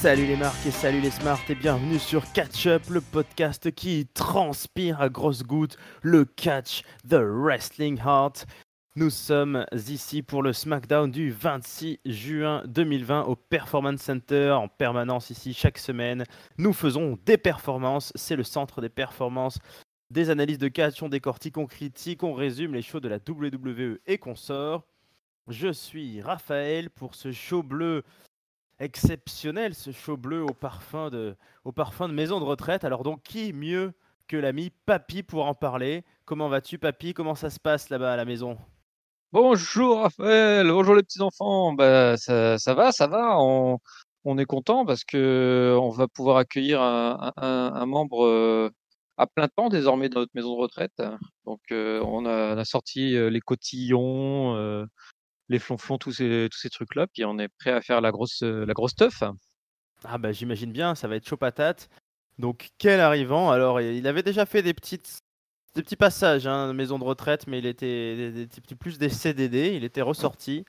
Salut les marques et salut les smarts et bienvenue sur Catch Up, le podcast qui transpire à grosses gouttes le catch, the wrestling heart. Nous sommes ici pour le SmackDown du 26 juin 2020 au Performance Center, en permanence ici chaque semaine. Nous faisons des performances, c'est le centre des performances, des analyses de catch, on décortique, on critique, on résume les shows de la WWE et qu'on sort. Je suis Raphaël pour ce show bleu exceptionnel, ce show bleu au parfum de maison de retraite. Alors donc, qui mieux que l'ami Papy pour en parler? Comment vas-tu, Papy? Comment ça se passe là-bas à la maison? Bonjour Raphaël, bonjour les petits enfants. Ça va, on est content parce que on va pouvoir accueillir un membre à plein temps désormais dans notre maison de retraite. Donc on a sorti les cotillons, les flonflons, tous ces trucs-là, puis on est prêt à faire la grosse teuf. Ah bah j'imagine bien, ça va être chaud patate. Donc quel arrivant. Alors il avait déjà fait des petits passages, hein, maison de retraite, mais il était plus des CDD, il était ressorti.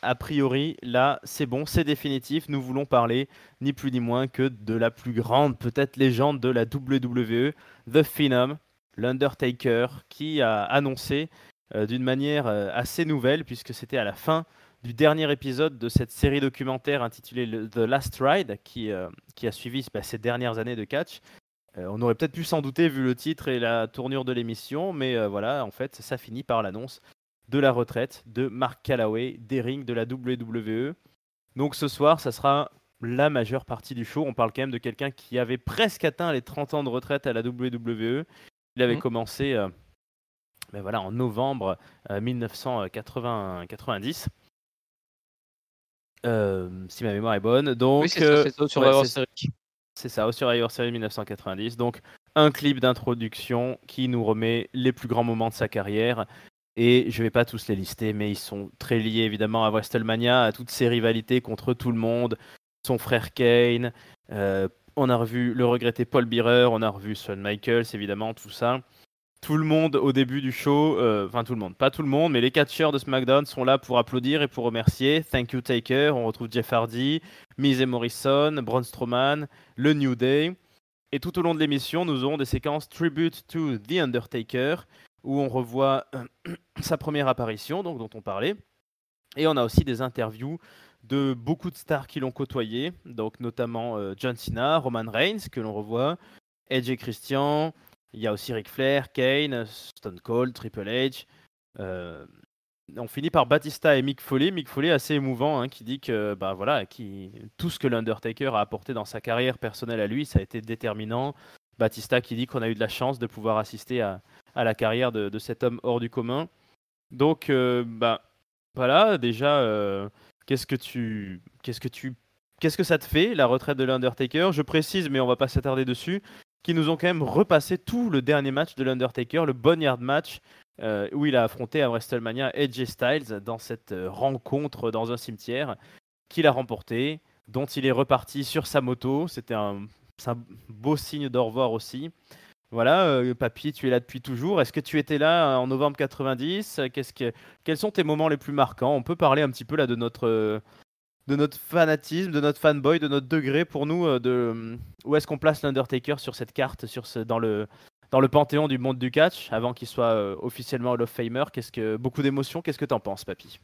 A priori, là, c'est bon, c'est définitif. Nous voulons parler ni plus ni moins que de la plus grande, peut-être légende de la WWE, The Phenom, l'Undertaker, qui a annoncé d'une manière assez nouvelle, puisque c'était à la fin du dernier épisode de cette série documentaire intitulée The Last Ride, qui a suivi ces dernières années de catch. On aurait peut-être pu s'en douter vu le titre et la tournure de l'émission, mais voilà, en fait, ça finit par l'annonce de la retraite de Mark Calloway des rings de la WWE. Donc ce soir, ça sera la majeure partie du show. On parle quand même de quelqu'un qui avait presque atteint les 30 ans de retraite à la WWE. Il avait Mm. commencé voilà, en novembre 1990, si ma mémoire est bonne. Oui, Donc, c'est ça, c'est ça, ouais, Survivor Series. c'est ça, au Survivor Series 1990. Donc, un clip d'introduction qui nous remet les plus grands moments de sa carrière. Et je vais pas tous les lister, mais ils sont très liés évidemment à WrestleMania, à toutes ses rivalités contre tout le monde. Son frère Kane, on a revu le regretté Paul Bearer, on a revu Shawn Michaels, évidemment, tout ça. Tout le monde au début du show, enfin tout le monde, pas tout le monde, mais les catcheurs de SmackDown sont là pour applaudir et pour remercier. Thank you Taker, on retrouve Jeff Hardy, Miz et Morrison, Braun Strowman, le New Day. Et tout au long de l'émission, nous aurons des séquences Tribute to The Undertaker, où on revoit sa première apparition, donc dont on parlait. Et on a aussi des interviews de beaucoup de stars qui l'ont côtoyé, donc notamment John Cena, Roman Reigns, que l'on revoit, Edge et Christian, il y a aussi Ric Flair, Kane, Stone Cold, Triple H. euh, on finit par Batista et Mick Foley. Mick Foley assez émouvant, hein, qui dit que bah, voilà, tout ce que l'Undertaker a apporté dans sa carrière personnelle à lui, ça a été déterminant. Batista qui dit qu'on a eu de la chance de pouvoir assister à la carrière de cet homme hors du commun. Donc, bah, voilà, déjà, qu'est-ce que ça te fait, la retraite de l'Undertaker? Je précise, mais on va pas s'attarder dessus, qu'ils nous ont quand même repassé tout le dernier match de l'Undertaker, le Boneyard match, où il a affronté à WrestleMania AJ Styles dans cette rencontre dans un cimetière, qu'il a remporté, dont il est reparti sur sa moto. C'est un beau signe d'au revoir aussi. Voilà, Papy, tu es là depuis toujours. Est-ce que tu étais là en novembre 90? Quels sont tes moments les plus marquants? On peut parler un petit peu là de notre fanatisme, de notre fanboy, de notre degré pour nous, où est-ce qu'on place l'Undertaker sur cette carte, dans le panthéon du monde du catch, avant qu'il soit officiellement Hall of Famer. Beaucoup d'émotions, qu'est-ce que t'en penses, Papy?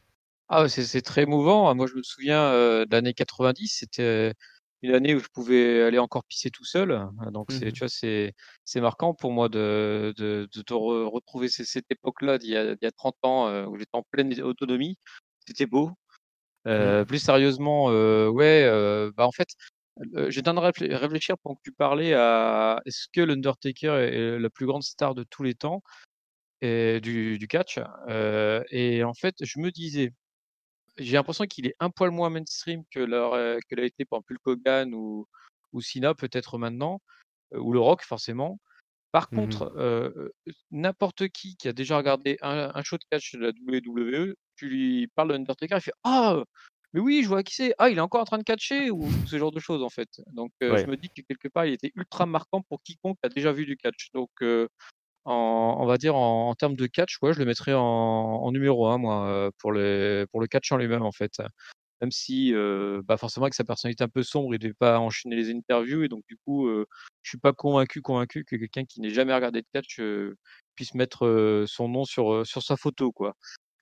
Ah, ouais, c'est très émouvant. Moi, je me souviens de l'année 90, c'était une année où je pouvais aller encore pisser tout seul. Donc, tu vois, c'est marquant pour moi de te retrouver cette époque-là d'il y a 30 ans où j'étais en pleine autonomie. C'était beau. Mhm. Plus sérieusement, ouais, en fait, j'étais en train de réfléchir pendant que tu parlais à est-ce que l'Undertaker est la plus grande star de tous les temps et du catch. Et en fait, je me disais, j'ai l'impression qu'il est un poil moins mainstream que l'a été par exemple Hulk Hogan ou Cena peut-être maintenant, ou le Rock forcément. Par Mhm. contre, n'importe qui a déjà regardé un show de catch de la WWE, tu lui parles de l'Undertaker, il fait: «Ah, mais oui, je vois qui c'est. Ah, il est encore en train de catcher» ou ce genre de choses en fait. Donc je Ouais. me dis que quelque part, il était ultra marquant pour quiconque a déjà vu du catch. Donc on va dire en termes de catch, ouais, je le mettrais en numéro 1 moi, pour le catch en lui-même en fait. même si, forcément avec sa personnalité un peu sombre, il devait pas enchaîner les interviews et donc du coup, je suis pas convaincu que quelqu'un qui n'ait jamais regardé de catch, puisse mettre, son nom sur sa photo, quoi.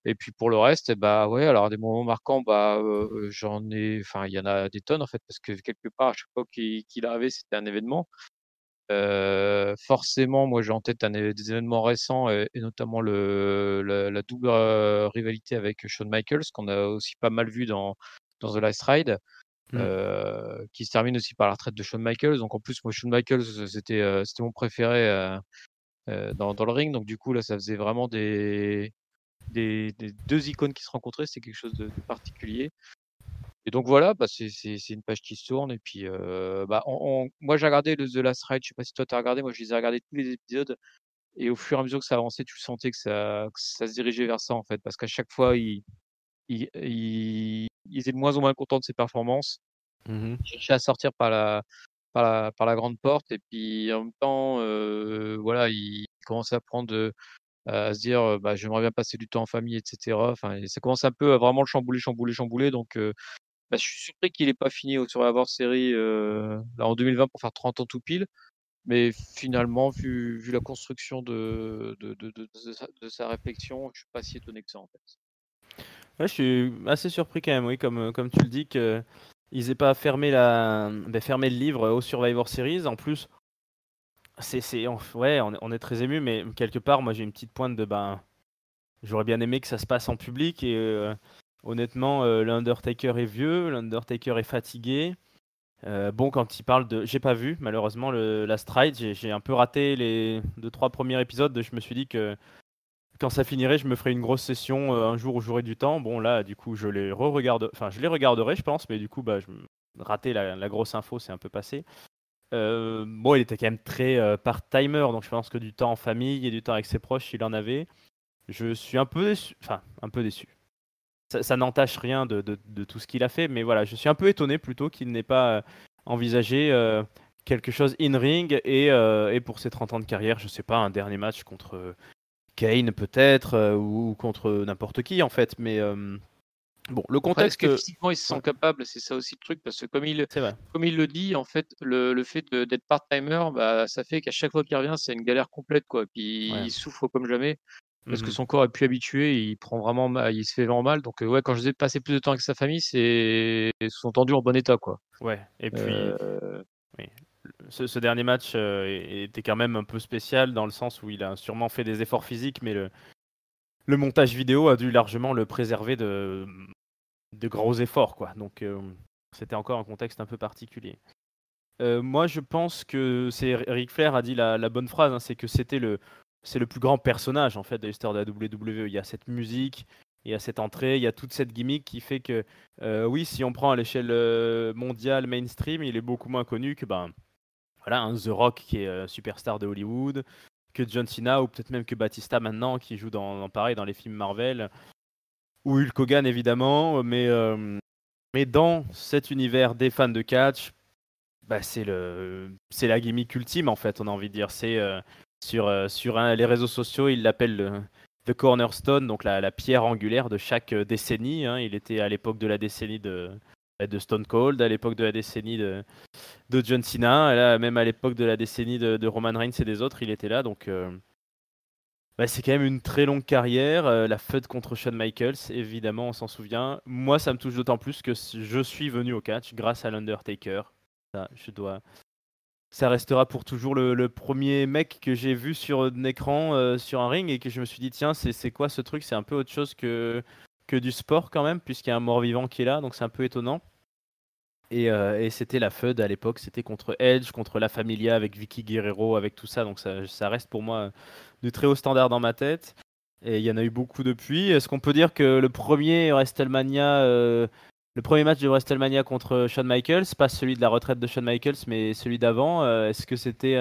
Et puis pour le reste, ouais, alors des moments marquants, il y en a des tonnes en fait, parce que quelque part à chaque fois qu'il arrivait, c'était un événement. Forcément, moi j'ai en tête des événements récents et notamment la double, rivalité avec Shawn Michaels qu'on a aussi pas mal vu dans The Last Ride, Mmh. qui se termine aussi par la retraite de Shawn Michaels. Donc en plus, moi Shawn Michaels, c'était mon préféré, dans le ring. Donc du coup là, ça faisait vraiment des 2 icônes qui se rencontraient, c'était quelque chose de particulier. Et donc voilà, c'est une page qui se tourne et puis, on moi j'ai regardé le The Last Ride, je sais pas si toi tu as regardé, moi je les ai regardés tous les épisodes et au fur et à mesure que ça avançait, tu sentais que ça se dirigeait vers ça, en fait. Parce qu'à chaque fois, il était de moins en moins content de ses performances. Mmh. Il cherchait à sortir par la grande porte et puis en même temps, voilà, il commençait à se dire, «J'aimerais bien passer du temps en famille» et cetera. Enfin et ça commence un peu à vraiment le chambouler donc je suis surpris qu'il ait pas fini au Survivor Series, là en 2020 pour faire 30 ans tout pile. Mais finalement, vu la construction de sa réflexion, je suis pas si étonné que ça, en fait. Ouais, je suis assez surpris quand même, oui, comme tu le dis, qu'ils aient pas fermé le livre au Survivor Series. En plus, ouais, on est très ému, mais quelque part, moi, j'ai une petite pointe j'aurais bien aimé que ça se passe en public et honnêtement, l'Undertaker est vieux, l'Undertaker est fatigué. Bon, quand il parle de j'ai pas vu malheureusement la Stride, j'ai un peu raté les deux trois premiers épisodes. Je me suis dit que quand ça finirait, je me ferais une grosse session, un jour où j'aurais du temps. Bon là, du coup, je les regarderai, je pense, mais du coup, raté la grosse info, c'est un peu passé. Bon, il était quand même très, part-timer, donc je pense que du temps en famille et du temps avec ses proches, il en avait. Je suis un peu déçu, enfin, un peu déçu. Ça n'entache rien de tout ce qu'il a fait, mais voilà, je suis un peu étonné plutôt qu'il n'ait pas, envisagé, quelque chose in-ring et pour ses 30 ans de carrière, je sais pas, un dernier match contre, Kane peut-être, ou contre n'importe qui en fait, mais bon, le Après, est-ce contexte, que physiquement, il se ouais, sent capable? C'est ça aussi le truc, parce que c'est vrai. comme il le dit, en fait, le fait d'être part-timer, ça fait qu'à chaque fois qu'il revient, c'est une galère complète, quoi. Puis Ouais. il souffre comme jamais parce que Mmh. son corps est plus habitué, il prend vraiment il se fait vraiment mal. Donc ouais, quand je disais de passer plus de temps avec sa famille, c'est sous-entendu en bon état, quoi. Ouais et puis Heu, oui, ce dernier match, était quand même un peu spécial dans le sens où il a sûrement fait des efforts physiques, mais le montage vidéo a dû largement le préserver de gros efforts, quoi, donc c'était encore un contexte un peu particulier. Moi, je pense que Ric Flair a dit la bonne phrase, hein, c'est que c'est le plus grand personnage, en fait, de l'histoire de la WWE. Il y a cette musique, il y a cette entrée, il y a toute cette gimmick qui fait que, oui, si on prend à l'échelle, mondiale, mainstream, il est beaucoup moins connu que, voilà, un The Rock qui est, superstar de Hollywood, que John Cena ou peut-être même que Batista maintenant qui joue pareil, dans les films Marvel, ou Hulk Hogan évidemment, mais dans cet univers des fans de catch, c'est la gimmick ultime en fait, on a envie de dire. Sur les réseaux sociaux, ils l'appellent The Cornerstone, donc la pierre angulaire de chaque décennie, hein. Il était à l'époque de la décennie de Stone Cold, à l'époque de la décennie de John Cena, et là, même à l'époque de la décennie de Roman Reigns et des autres, il était là. Donc c'est quand même une très longue carrière. La feud contre Shawn Michaels, évidemment, on s'en souvient. Moi, ça me touche d'autant plus que je suis venu au catch grâce à l'Undertaker. Ça restera pour toujours le premier mec que j'ai vu sur un écran, sur un ring, et que je me suis dit, tiens, c'est quoi ce truc? C'est un peu autre chose que du sport quand même, puisqu'il y a un mort-vivant qui est là, donc c'est un peu étonnant. Et c'était la feud à l'époque, c'était contre Edge, contre La Familia, avec Vicky Guerrero, avec tout ça, donc ça reste pour moi de très haut standard dans ma tête. Et il y en a eu beaucoup depuis. Est-ce qu'on peut dire que le premier match de WrestleMania contre Shawn Michaels, pas celui de la retraite de Shawn Michaels, mais celui d'avant, est-ce que c'était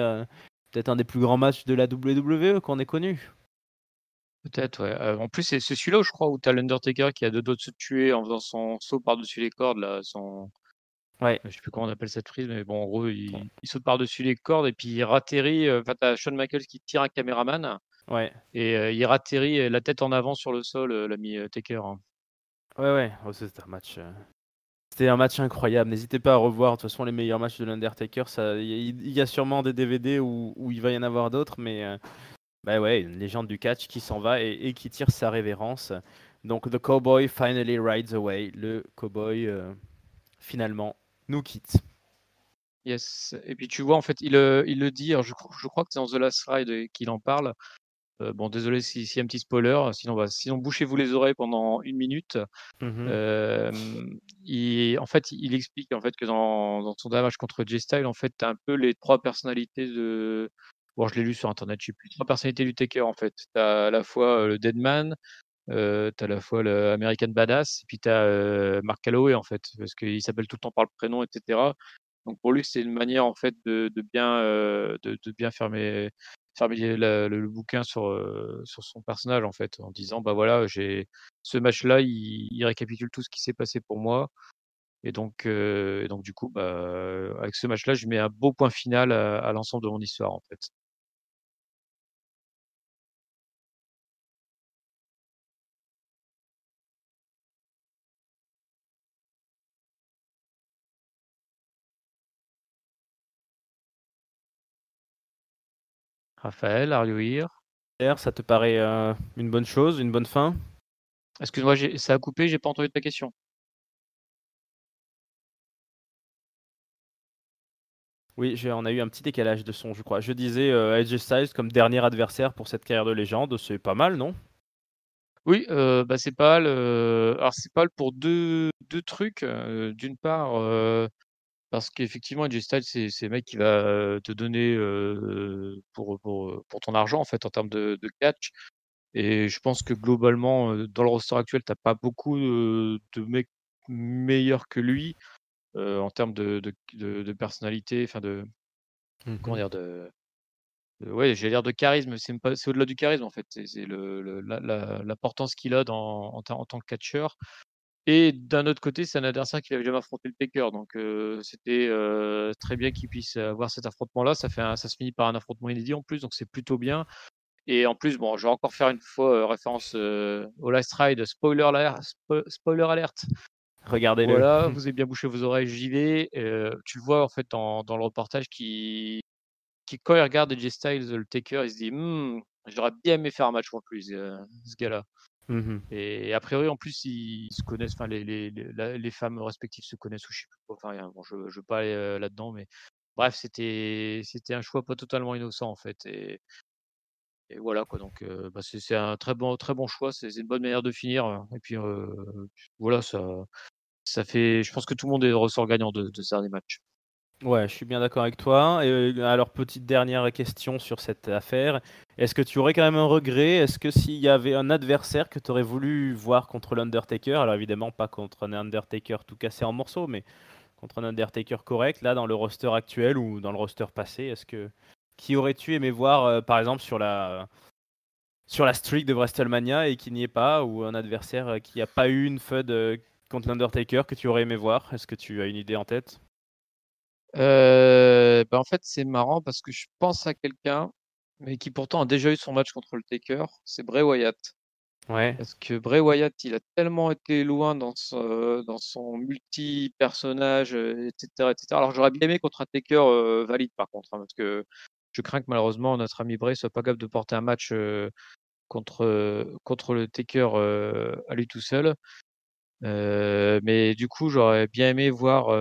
peut-être un des plus grands matchs de la WWE qu'on ait connu? Peut-être, ouais. En plus, c'est celui-là, je crois, où tu as l'Undertaker qui a 2 doigts de se tuer en faisant son saut par-dessus les cordes là, Ouais, je sais plus comment on appelle cette prise, mais bon, en gros, il saute par-dessus les cordes et puis il ratterrit, enfin, tu as Shawn Michaels qui tire un caméraman ouais, et il ratterrit, la tête en avant sur le sol, l'ami, Taker, hein. ouais, ouais. Oh, c'était un match. C'était un match incroyable. N'hésitez pas à revoir. De toute façon, les meilleurs matchs de l'Undertaker, il y a sûrement des DVD où il va y en avoir d'autres, mais bah ouais, une légende du catch qui s'en va et qui tire sa révérence. Donc, The Cowboy finally rides away. Le cowboy, finalement, nous quitte. Yes. Et puis tu vois, en fait, il le dit, alors je crois que c'est dans The Last Ride qu'il en parle. Bon, désolé s'il y a un petit spoiler, sinon bouchez-vous les oreilles pendant 1 minute. Mhm. En fait, il explique en fait que dans son dernier match contre J-Style, en fait, tu as un peu les 3 personnalités de bon, je l'ai lu sur internet, je sais plus, 3 personnalités du Taker, en fait. Tu as à la fois, le Deadman, tu as à la fois le American Badass et puis tu as, Mark Calloway, en fait, parce qu'il s'appelle tout le temps par le prénom et cetera. Donc pour lui, c'est une manière, en fait, de bien fermer le bouquin sur son personnage, en fait, en disant: «Bah, voilà, j'ai ce match-là, il récapitule tout ce qui s'est passé pour moi et donc du coup, bah, avec ce match-là, je mets un beau point final à l'ensemble de mon histoire, en fait». Raphaël, are you here? D'ailleurs, ça te paraît une bonne chose, une bonne fin? Excuse-moi, ça a coupé, j'ai pas entendu ta question. Oui, on a eu un petit décalage de son, je crois. Je disais AJ Styles comme dernier adversaire pour cette carrière de légende, c'est pas mal, non? Oui, bah, c'est pas alors c'est pas pour deux trucs, d'une part, parce qu'effectivement, AJ Styles, c'est le mec qui va, te donner, pour ton argent, en fait, en termes de catch et je pense que globalement, dans le roster actuel, tu as pas beaucoup, de mecs meilleurs que lui, en termes de personnalité, enfin comment Mhm. dire? Ouais, j'allais dire de charisme, c'est même pas c'est au-delà du charisme, en fait. C'est l'importance qu'il a en tant que catcheur et d'un autre côté, c'est un adversaire qui avait jamais affronté le Taker donc c'était, très bien qu'il puisse avoir cet affrontement-là. Ça se finit par un affrontement inédit en plus, donc c'est plutôt bien et en plus, bon, je vais encore faire une fois, référence, au Last Ride, spoiler alert. Regardez-le. Voilà, vous avez bien bouché vos oreilles, j'y vais. Tu le vois en fait dans le reportage qui quand il regarde AJ Styles, le Taker, il se dit: j'aurais bien aimé faire un match contre lui, ce gars-là» Mhm. et a priori, en plus, ils se connaissent, enfin les femmes respectives se connaissent ou je sais plus quoi, enfin rien, bon je veux pas aller, là-dedans, mais bref, c'était un choix pas totalement innocent, en fait et voilà quoi, donc bah, c'est un très bon choix, c'est une bonne manière de finir, et puis, voilà, ça fait je pense que tout le monde ressort gagnant de ce dernier match. Ouais, je suis bien d'accord avec toi. Et alors, petite dernière question sur cette affaire. Est-ce que tu aurais quand même un regret? Est-ce que s'il y avait un adversaire que tu aurais voulu voir contre l'Undertaker, alors évidemment pas contre un Undertaker tout cassé en morceaux, mais contre un Undertaker correct, là dans le roster actuel ou dans le roster passé, qui aurais-tu aimé voir par exemple sur la streak de WrestleMania et qui n'y est pas, ou un adversaire qui n'a pas eu une feud contre l'Undertaker que tu aurais aimé voir? Est-ce que tu as une idée en tête? Bah, en fait, c'est marrant parce que je pense à quelqu'un, mais qui pourtant a déjà eu son match contre le Taker, c'est Bray Wyatt. Ouais. Parce que Bray Wyatt, il a tellement été loin dans son multi-personnage, et cetera. Alors j'aurais bien aimé contre un Taker, valide par contre, hein, parce que je crains que malheureusement notre ami Bray soit pas capable de porter un match, contre le Taker, à lui tout seul. Mais du coup, j'aurais bien aimé voir,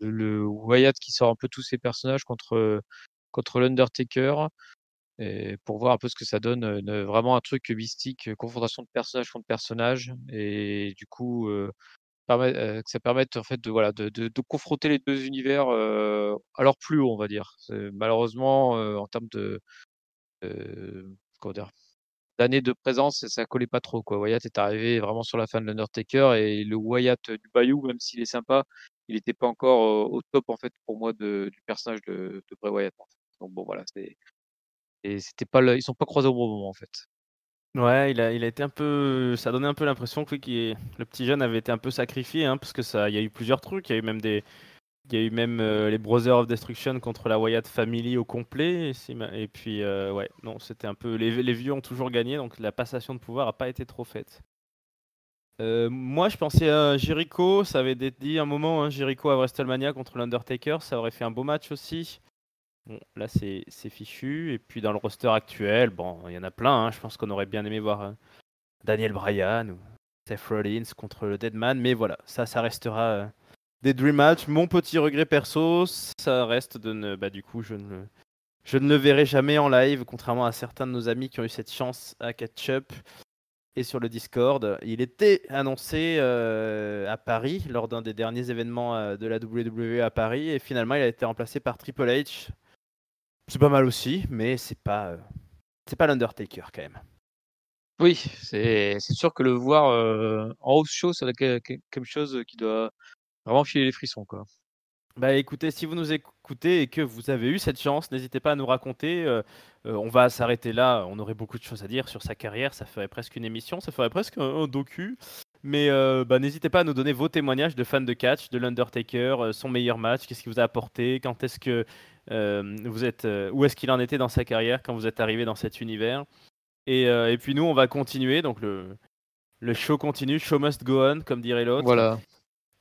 le Wyatt qui sort un peu tous ses personnages contre l'Undertaker et pour voir un peu ce que ça donne, vraiment un truc mystique, confrontation de personnage contre personnage et du coup, que ça permette en fait de voilà, de confronter les 2 univers, à leur plus haut, on va dire. C'est malheureusement, en termes comment dire? D'années de présence, ça collait pas trop, quoi. Wyatt est arrivé vraiment sur la fin de l'Undertaker et le Wyatt, du Bayou, même s'il est sympa, il était pas encore, au top, en fait, pour moi du personnage de Bray Wyatt, en fait. Donc bon, voilà, c'était pas le ils sont pas croisés au bon moment, en fait. Ouais, il a été un peu, ça donnait un peu l'impression que oui, le petit jeune avait été un peu sacrifié, hein, parce que il y a eu plusieurs trucs. Il y a eu même les Brothers of Destruction contre la Wyatt Family au complet. Et puis, ouais, non, c'était un peu, les vieux ont toujours gagné, donc la passation de pouvoir a pas été trop faite. Moi, je pensais à Jericho. Ça avait été dit un moment, hein, Jericho à WrestleMania contre l'Undertaker. Ça aurait fait un beau match aussi. Bon, là, c'est fichu. Et puis dans le roster actuel, bon, il y en a plein, hein. Je pense qu'on aurait bien aimé voir Daniel Bryan ou Seth Rollins contre le Deadman. Mais voilà, ça restera des Dream Match. Mon petit regret perso, ça reste de ne. Bah, du coup, je ne le verrai jamais en live, contrairement à certains de nos amis qui ont eu cette chance à catch-up et sur le Discord. Il était annoncé à Paris lors d'un des derniers événements de la WWE à Paris et finalement il a été remplacé par Triple H. C'est pas mal aussi, mais c'est pas l'Undertaker quand même. Oui, c'est sûr que le voir, en house show, ça doit être quelque chose qui doit vraiment filer les frissons, quoi. Bah écoutez, si vous nous écoutez et que vous avez eu cette chance, n'hésitez pas à nous raconter. On va s'arrêter là. On aurait beaucoup de choses à dire sur sa carrière. Ça ferait presque une émission, ça ferait presque un docu. Mais bah, n'hésitez pas à nous donner vos témoignages de fans de catch, de l'Undertaker, son meilleur match, qu'est-ce qu'il vous a apporté, quand est-ce que vous êtes, où est-ce qu'il en était dans sa carrière quand vous êtes arrivé dans cet univers. Et puis nous, on va continuer. Donc le show continue, show must go on, comme dirait l'autre. Voilà.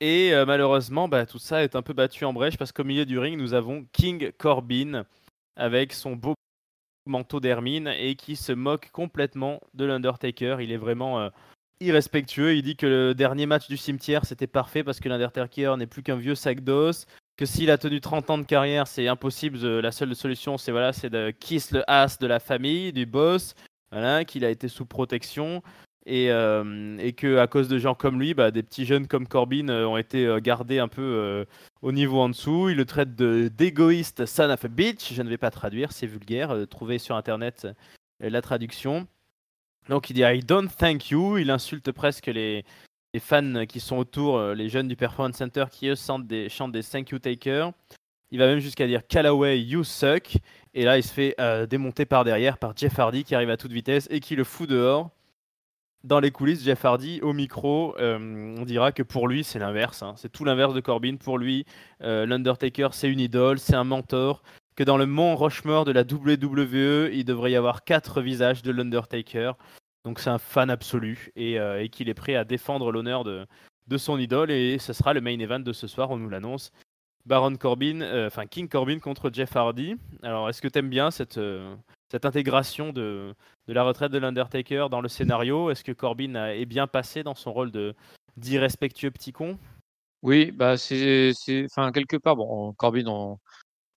Et malheureusement, bah, tout ça est un peu battu en brèche parce qu'au milieu du ring, nous avons King Corbin avec son beau manteau d'hermine et qui se moque complètement de l'Undertaker. Il est vraiment irrespectueux. Il dit que le dernier match du cimetière, c'était parfait parce que l'Undertaker n'est plus qu'un vieux sac d'os. Que s'il a tenu 30 ans de carrière, c'est impossible. La seule solution, c'est voilà, c'est de kiss le ass de la famille, du boss. Voilà, qu'il a été sous protection. Et que à cause de gens comme lui, bah, des petits jeunes comme Corbin ont été gardés un peu au niveau en dessous. Il le traite d'égoïste son of a bitch. Je ne vais pas traduire, c'est vulgaire. Trouvez sur internet la traduction. Donc il dit I don't thank you. Il insulte presque les fans qui sont autour, les jeunes du Performance Center qui eux chantent des thank you takers. Il va même jusqu'à dire Callaway, you suck. Et là, il se fait démonter par derrière par Jeff Hardy qui arrive à toute vitesse et qui le fout dehors. Dans les coulisses, Jeff Hardy au micro, on dira que pour lui c'est l'inverse, hein. C'est tout l'inverse de Corbin. Pour lui, l'Undertaker c'est une idole, c'est un mentor. Que dans le mont Rushmore de la WWE, il devrait y avoir 4 visages de l'Undertaker. Donc c'est un fan absolu et qu'il est prêt à défendre l'honneur de son idole. Et ce sera le main event de ce soir, on nous l'annonce. Baron Corbin, enfin King Corbin contre Jeff Hardy. Alors est-ce que t'aimes bien cette intégration de la retraite de l'Undertaker dans le scénario? Est-ce que Corbin est bien passé dans son rôle d'irrespectueux petit con? Oui, bah, enfin, quelque part, bon, Corbin,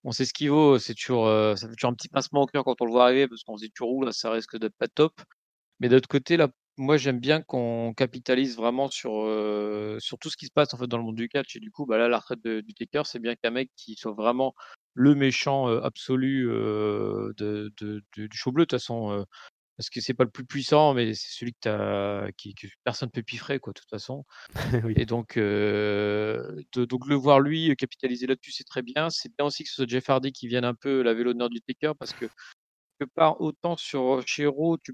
on sait ce qu'il vaut, c'est toujours, ça fait toujours un petit pincement au cœur quand on le voit arriver parce qu'on se dit toujours: «Ouh là, ça risque d'être pas top». Mais d'autre côté, là, moi, j'aime bien qu'on capitalise vraiment sur tout ce qui se passe, en fait, dans le monde du catch et du coup, bah, là, la retraite du Taker, c'est bien qu'un mec qui soit vraiment le méchant, absolu, du show bleu, de toute façon, parce que c'est pas le plus puissant, mais c'est celui que personne peut piffrer, quoi, de toute façon. Oui. Et donc le voir lui capitaliser là-dessus, c'est très bien. C'est bien aussi que ce soit Jeff Hardy qui vienne un peu laver l'honneur du Taker parce que quelque part, autant chez Raw, tu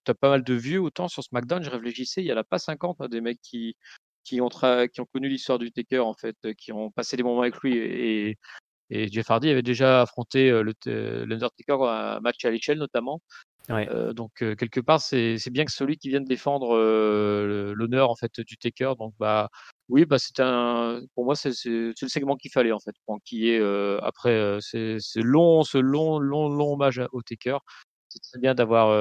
as pas mal de vieux, autant sur SmackDown, je réfléchissais, il y en a pas 50, hein, des mecs qui ont connu l'histoire du Taker, en fait, qui ont passé des moments avec lui et Jeff Hardy avait déjà affronté, l'Undertaker à un match à l'échelle notamment. Ouais. Donc quelque part, c'est bien que celui qui vienne défendre, l'honneur, en fait, du Taker. Donc bah, oui, bah, pour moi, c'est le segment qu'il fallait, en fait, pour qu'il y ait, après, ce long hommage au Taker. C'est très bien d'avoir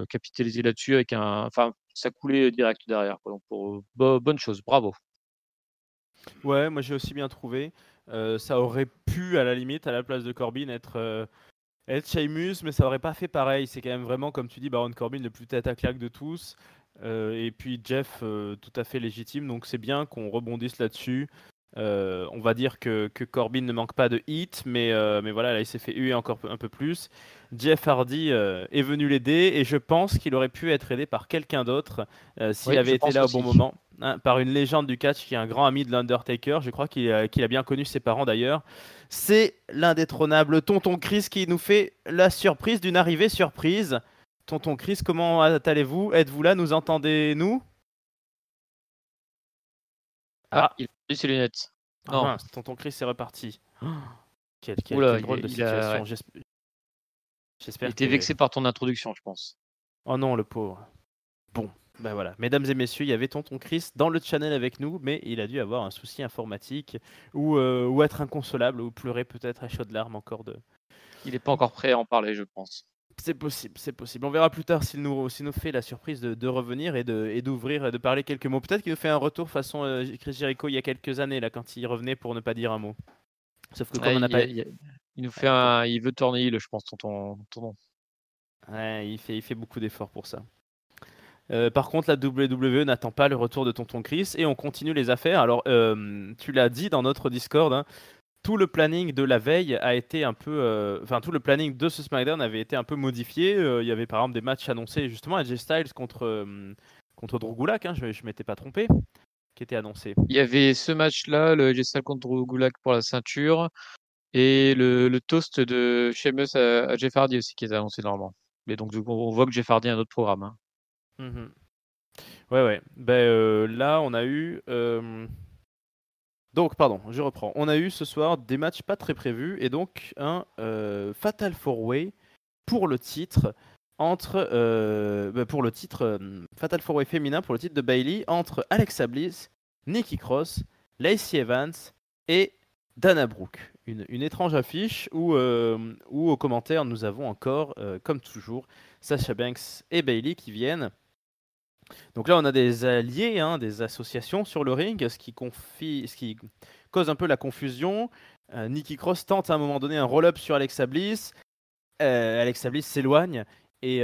capitalisé là-dessus avec enfin, ça coulait direct derrière, quoi. Donc bonne chose, bravo. Ouais, moi j'ai aussi bien trouvé. Ça aurait pu, à la limite, à la place de Corbin, être Sheamus, mais ça aurait pas fait pareil. C'est quand même vraiment, comme tu dis, Baron Corbin le plus tête à claque de tous. Et puis Jeff, tout à fait légitime. Donc c'est bien qu'on rebondisse là-dessus. On va dire que Corbin ne manque pas de hit, mais voilà, là il s'est fait huer encore un peu plus. Jeff Hardy est venu l'aider et je pense qu'il aurait pu être aidé par quelqu'un d'autre s'il Oui, avait je été pense là au bon aussi. moment, hein, par une légende du catch qui est un grand ami de l'Undertaker. Je crois qu'il a bien connu ses parents d'ailleurs. C'est l'indétrônable Tonton Chris qui nous fait la surprise d'une arrivée surprise. Tonton Chris, comment allez-vous? Êtes-vous là? Nous entendez-nous? Ah, Ah, il a perdu ses lunettes. ah Non, mince, Tonton Chris est reparti. Oh, ouh là, quelle drôle de ouais, situation. il J'espère était que... vexé par ton introduction, je pense. Oh non, le pauvre. Bon, ben voilà. Mesdames et messieurs, il y avait tonton Chris dans le channel avec nous, mais il a dû avoir un souci informatique ou être inconsolable ou pleurer peut-être à chaudes larmes encore de. Il n'est pas encore prêt à en parler, je pense. C'est possible, c'est possible. On verra plus tard s'il nous fait la surprise de revenir et d'ouvrir, de parler quelques mots. Peut-être qu'il nous fait un retour façon Chris Jericho il y a quelques années, là, quand il revenait pour ne pas dire un mot. Sauf que comme Ouais, on n'a pas. il nous fait il veut tourner heel, je pense, tonton. Ouais, il fait beaucoup d'efforts pour ça. Par contre, la WWE n'attend pas le retour de tonton Chris et on continue les affaires. Alors, tu l'as dit dans notre Discord, hein, tout le planning de la veille a été un peu. Enfin, tout le planning de ce SmackDown avait été un peu modifié. Il y avait par exemple des matchs annoncés justement AJ Styles contre Drew Gulak, hein, je m'étais pas trompé, qui était annoncé. Il y avait ce match-là, le Jessal contre Gulak pour la ceinture, et le toast de Sheamus à Jeff Hardy aussi qui est annoncé normalement. Mais donc, du coup, on voit que Jeff Hardy a un autre programme. Hein. Mhm. Ouais, ouais. Ben, là, on a eu. Donc, pardon, je reprends. On a eu ce soir des matchs pas très prévus et donc un Fatal 4-Way pour le titre pour le titre Fatal 4-Way féminin pour le titre de Bayley entre Alexa Bliss, Nikki Cross, Lacey Evans et Dana Brooke. Une étrange affiche où aux commentaires nous avons encore, comme toujours, Sasha Banks et Bayley qui viennent. Donc là, on a des alliés, hein, des associations sur le ring, ce qui cause un peu la confusion. Nikki Cross tente à un moment donné un roll-up sur Alexa Bliss. Alexa Bliss s'éloigne et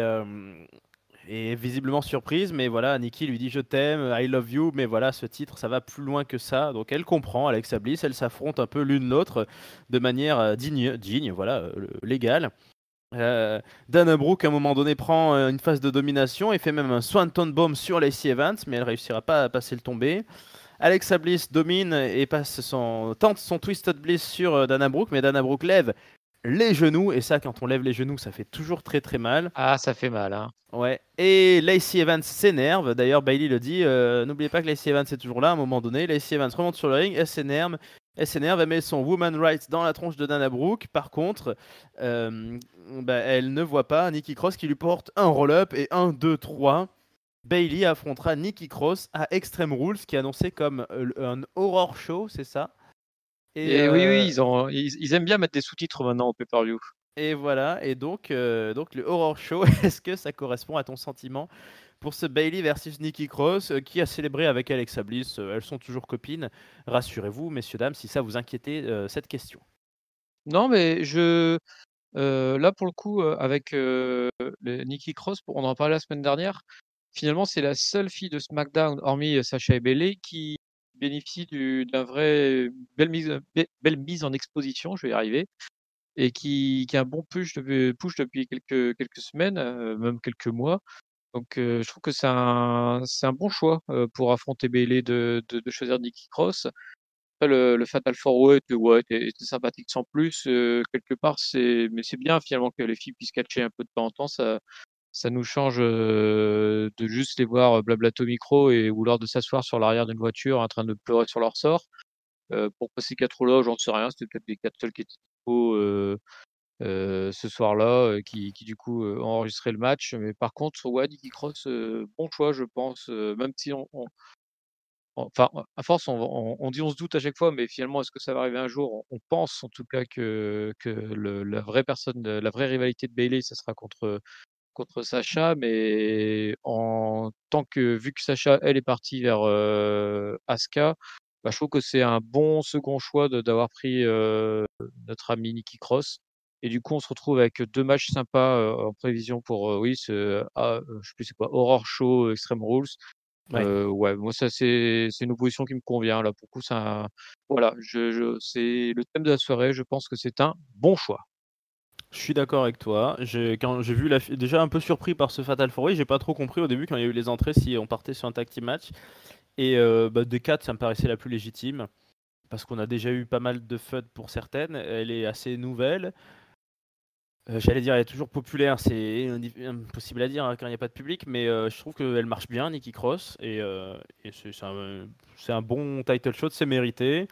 est visiblement surprise, mais voilà, Nikki lui dit je t'aime, I love you, mais voilà, ce titre, ça va plus loin que ça. Donc elle comprend, Alexa Bliss, elles s'affrontent un peu l'une l'autre de manière digne, voilà, légale. Euh, Dana Brooke à un moment donné prend une phase de domination et fait même un Swanton Bomb sur Lacey Evans, mais elle réussira pas à passer le tombé. Alexa Bliss domine et tente son Twisted Bliss sur Dana Brooke, mais Dana Brooke lève les genoux, et ça, quand on lève les genoux, ça fait toujours très très mal. Ah, ça fait mal, hein. Ouais. Et Lacey Evans s'énerve. D'ailleurs, Bailey le dit. N'oubliez pas que Lacey Evans est toujours là. À un moment donné, Lacey Evans remonte sur le ring. Elle met son Woman Right dans la tronche de Dana Brooke. Par contre, elle ne voit pas Nikki Cross qui lui porte un roll-up et 1, 2, 3. Bailey affrontera Nikki Cross à Extreme Rules, qui est annoncé comme un horror show, c'est ça. Et oui, ils aiment bien mettre des sous-titres maintenant au pay-per-view. Et voilà, et donc le Horror Show, est-ce que ça correspond à ton sentiment pour ce Bailey versus Nikki Cross qui a célébré avec Alexa Bliss? Elles sont toujours copines. Rassurez-vous, messieurs, dames, si ça vous inquiétait cette question. Non, mais là, pour le coup, avec Nikki Cross, on en parlait la semaine dernière, finalement, c'est la seule fille de SmackDown, hormis Sacha et Bayley, qui bénéficie d'un vrai belle mise en exposition, je vais y arriver, et qui a un bon push depuis quelques semaines, même quelques mois. Donc, je trouve que c'est un bon choix pour affronter Bayley de choisir Nikki Cross. Après, le Fatal 4-Way était sympathique sans plus. Quelque part, mais c'est bien finalement que les filles puissent catcher un peu de temps en temps. Ça nous change de juste les voir blablater au micro ou lors de s'asseoir sur l'arrière d'une voiture en train de pleurer sur leur sort. Pourquoi ces quatre-là, j'en sais rien. C'était peut-être les quatre seuls qui étaient dispo ce soir-là, qui du coup ont enregistré le match. Mais par contre, ouais, Nikki Cross, bon choix, je pense. Même si enfin, à force, on dit on se doute à chaque fois, mais finalement, est-ce que ça va arriver un jour? On pense en tout cas que la vraie personne, la vraie rivalité de Bayley, ça sera contre Sacha, mais en tant que vu que Sacha, elle est partie vers Asuka, bah, je trouve que c'est un bon second choix d'avoir pris notre ami Nikki Cross. Et du coup, on se retrouve avec deux matchs sympas en prévision pour oui, je sais plus c'est quoi, Horror Show, Extreme Rules. Ouais. Ouais, moi ça c'est une opposition qui me convient là pour le coup ça voilà, c'est le thème de la soirée, je pense que c'est un bon choix. Je suis d'accord avec toi. Quand j'ai vu déjà un peu surpris par ce Fatal 4-Way, j'ai pas trop compris au début quand il y a eu les entrées si on partait sur un tag team match. Et des 4, ça me paraissait la plus légitime parce qu'on a déjà eu pas mal de FUD pour certaines. Elle est assez nouvelle. J'allais dire, elle est toujours populaire, c'est impossible à dire hein, quand il n'y a pas de public, mais je trouve qu'elle marche bien, Nikki Cross, et c'est un bon title shot, c'est mérité.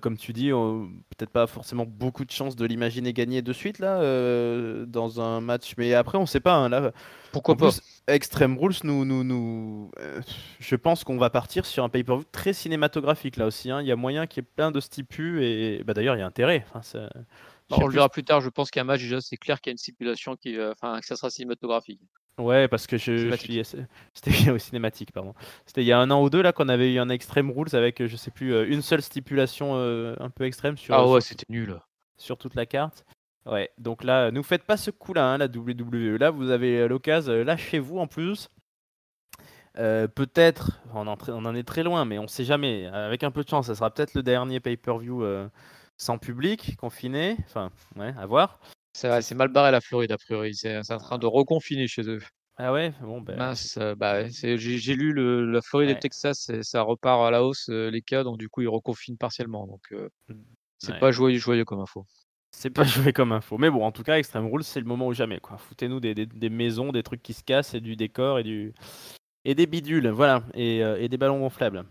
Comme tu dis, peut-être pas forcément beaucoup de chances de l'imaginer gagner de suite là dans un match, mais après on sait pas, hein, là. Pourquoi En pas? plus, Extreme Rules je pense qu'on va partir sur un pay-per-view très cinématographique là aussi, hein. Il y a moyen qu'il y ait plein de stipus et bah, d'ailleurs il y a intérêt. Enfin, je Bah, sais on le plus. verra plus tard, je pense qu'un match, déjà, c'est clair qu'il y a une stipulation que ça sera cinématographique. Ouais, parce que je suis. Cinématique. C'était au cinématique, pardon. C'était il y a 1 an ou 2 là qu'on avait eu un Extreme Rules avec, je sais plus, une seule stipulation un peu extrême Ah ouais, sur c'était nul. sur toute la carte. Ouais, donc là, nous faites pas ce coup-là, hein, la WWE. Là, vous avez l'occasion, lâchez-vous en plus. Peut-être, on en est très loin, mais on sait jamais. Avec un peu de chance, ça sera peut-être le dernier pay-per-view sans public, confiné. Enfin, ouais, à voir. C'est mal barré la Floride, a priori. C'est en train de reconfiner chez eux. Ah ouais, bon, ben, Mince, bah ouais, j'ai lu la Floride et le ouais, Texas, ça repart à la hausse, les cas, donc du coup, ils reconfinent partiellement. Donc, c'est ouais. pas joyeux comme info. C'est pas joué comme info. Mais bon, en tout cas, Extreme Rules, c'est le moment ou jamais, quoi. Foutez-nous des maisons, des trucs qui se cassent, et du décor, et des bidules, voilà, et des ballons gonflables.